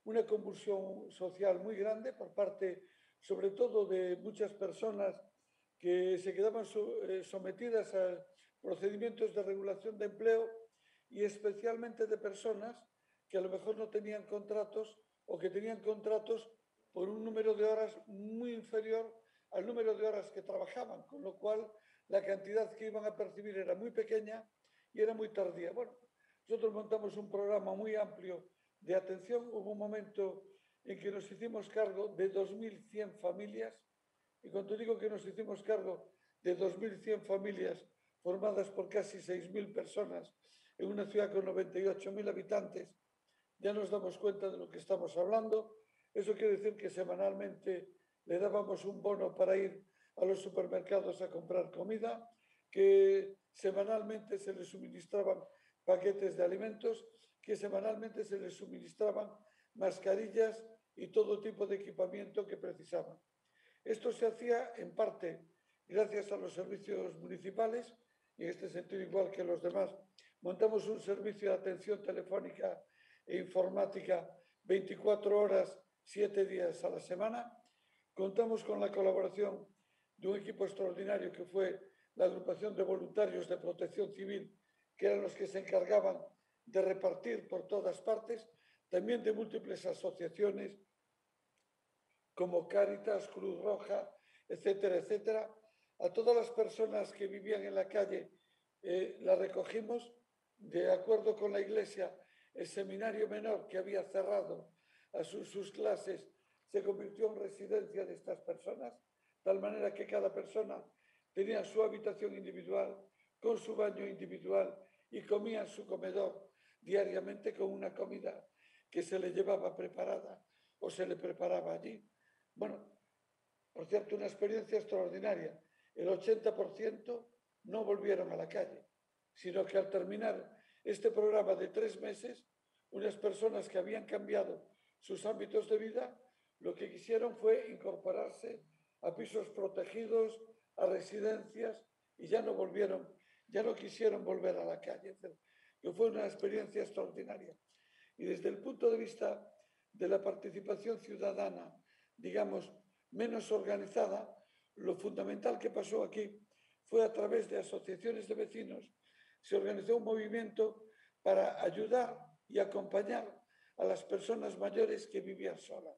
una convulsión social muy grande por parte, sobre todo, de muchas personas que se quedaban sometidas a procedimientos de regulación de empleo y especialmente de personas que a lo mejor no tenían contratos o que tenían contratos por un número de horas muy inferior al número de horas que trabajaban, con lo cual la cantidad que iban a percibir era muy pequeña y era muy tardía. Bueno, nosotros montamos un programa muy amplio de atención. Hubo un momento en que nos hicimos cargo de 2.100 familias, y cuando digo que nos hicimos cargo de 2.100 familias formadas por casi 6.000 personas en una ciudad con 98.000 habitantes, ya nos damos cuenta de lo que estamos hablando. Eso quiere decir que semanalmente le dábamos un bono para ir a los supermercados a comprar comida, que semanalmente se les suministraban paquetes de alimentos, que semanalmente se les suministraban mascarillas y todo tipo de equipamiento que precisaban. Esto se hacía en parte gracias a los servicios municipales, y en este sentido, igual que los demás, montamos un servicio de atención telefónica e informática 24 horas, 7 días a la semana. Contamos con la colaboración de un equipo extraordinario que fue la agrupación de voluntarios de protección civil, que eran los que se encargaban de repartir por todas partes, también de múltiples asociaciones como Cáritas, Cruz Roja, etcétera, etcétera. A todas las personas que vivían en la calle las recogimos. De acuerdo con la Iglesia, el seminario menor que había cerrado a sus clases se convirtió en residencia de estas personas, de tal manera que cada persona tenía su habitación individual, con su baño individual y comía en su comedor diariamente con una comida que se le llevaba preparada o se le preparaba allí. Bueno, por cierto, una experiencia extraordinaria. El 80% no volvieron a la calle, sino que al terminar este programa de 3 meses, unas personas que habían cambiado sus ámbitos de vida, lo que quisieron fue incorporarse a pisos protegidos, a residencias, y ya no quisieron volver a la calle, que fue una experiencia extraordinaria. Y desde el punto de vista de la participación ciudadana, digamos, menos organizada, lo fundamental que pasó aquí fue a través de asociaciones de vecinos, se organizó un movimiento para ayudar y acompañar a las personas mayores que vivían solas.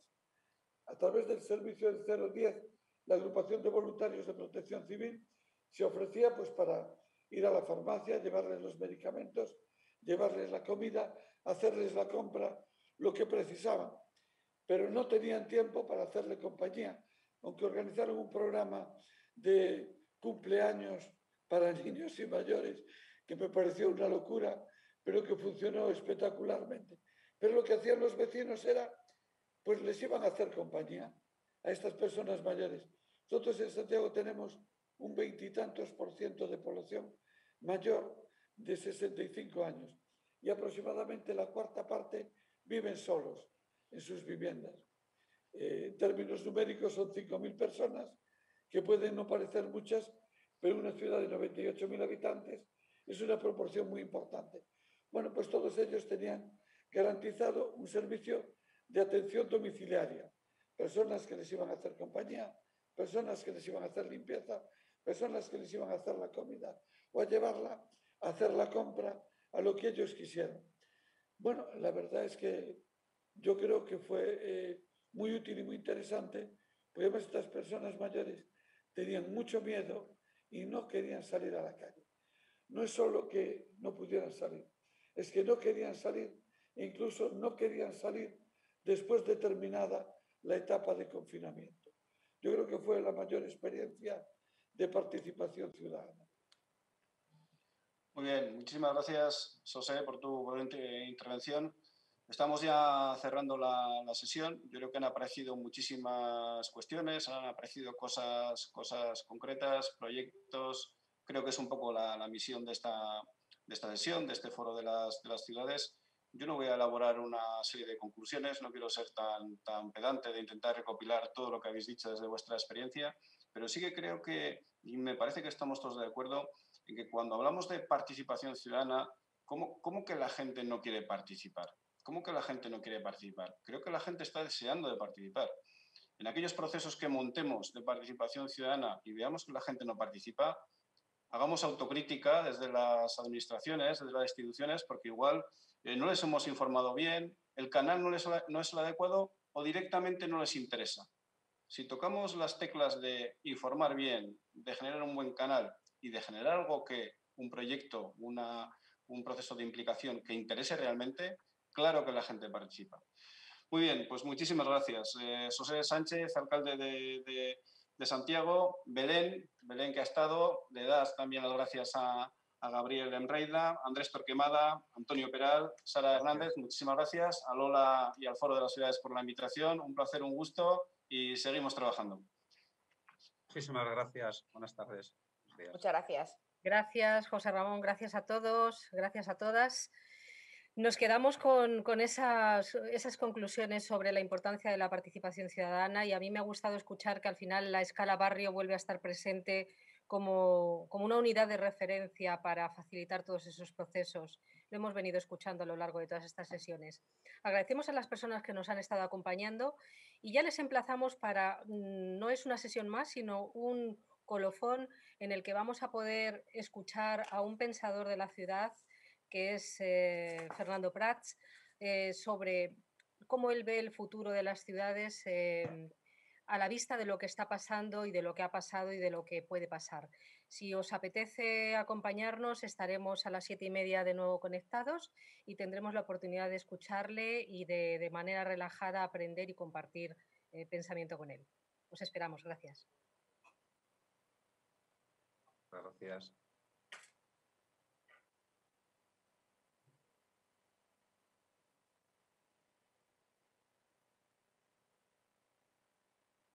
A través del servicio del 010, la agrupación de voluntarios de protección civil se ofrecía pues para ir a la farmacia, llevarles los medicamentos, llevarles la comida, hacerles la compra, lo que precisaban. Pero no tenían tiempo para hacerle compañía, aunque organizaron un programa de cumpleaños para niños y mayores que me pareció una locura, pero que funcionó espectacularmente. Pero lo que hacían los vecinos era, pues les iban a hacer compañía a estas personas mayores. Nosotros en Santiago tenemos un 20 y tantos % de población mayor de 65 años y aproximadamente la cuarta parte viven solos en sus viviendas. En términos numéricos son 5.000 personas, que pueden no parecer muchas, pero una ciudad de 98.000 habitantes es una proporción muy importante. Bueno, pues todos ellos tenían garantizado un servicio de atención domiciliaria, personas que les iban a hacer compañía, personas que les iban a hacer limpieza, personas que les iban a hacer la comida o a llevarla a hacer la compra, a lo que ellos quisieran. Bueno, la verdad es que yo creo que fue muy útil y muy interesante, porque además estas personas mayores tenían mucho miedo y no querían salir a la calle. No es solo que no pudieran salir, es que no querían salir e incluso no querían salir después de terminada la etapa de confinamiento. Yo creo que fue la mayor experiencia de participación ciudadana. Muy bien, muchísimas gracias, José, por tu potente intervención. Estamos ya cerrando la sesión. Yo creo que han aparecido muchísimas cuestiones, han aparecido cosas concretas, proyectos. Creo que es un poco la misión de esta sesión, de este foro de las ciudades. Yo no voy a elaborar una serie de conclusiones, no quiero ser tan pedante de intentar recopilar todo lo que habéis dicho desde vuestra experiencia, pero sí que creo que, y me parece que estamos todos de acuerdo, en que cuando hablamos de participación ciudadana, ¿cómo que la gente no quiere participar? ¿Cómo que la gente no quiere participar? Creo que la gente está deseando de participar. En aquellos procesos que montemos de participación ciudadana y veamos que la gente no participa, hagamos autocrítica desde las administraciones, desde las instituciones, porque igual no les hemos informado bien, el canal no es el adecuado o directamente no les interesa. Si tocamos las teclas de informar bien, de generar un buen canal y de generar algo un proyecto, un proceso de implicación que interese realmente, claro que la gente participa. Muy bien, pues muchísimas gracias. José Sánchez, alcalde de Santiago, Belén que ha estado, le das también las gracias a Gabriel Enreida, Andrés Torquemada, Antonio Peral, Sara Hernández, muchísimas gracias, a Lola y al Foro de las Ciudades por la invitación, un placer, un gusto y seguimos trabajando. Muchísimas gracias, buenas tardes. Muchas gracias. Gracias, José Ramón, gracias a todos, gracias a todas. Nos quedamos con esas conclusiones sobre la importancia de la participación ciudadana y a mí me ha gustado escuchar que al final la escala barrio vuelve a estar presente como una unidad de referencia para facilitar todos esos procesos. Lo hemos venido escuchando a lo largo de todas estas sesiones. Agradecemos a las personas que nos han estado acompañando y ya les emplazamos para, no es una sesión más, sino un colofón en el que vamos a poder escuchar a un pensador de la ciudad, que es Fernando Prats, sobre cómo él ve el futuro de las ciudades a la vista de lo que está pasando y de lo que ha pasado y de lo que puede pasar. Si os apetece acompañarnos, estaremos a las 7:30 de nuevo conectados y tendremos la oportunidad de escucharle y de manera relajada aprender y compartir pensamiento con él. Os esperamos. Gracias. Gracias.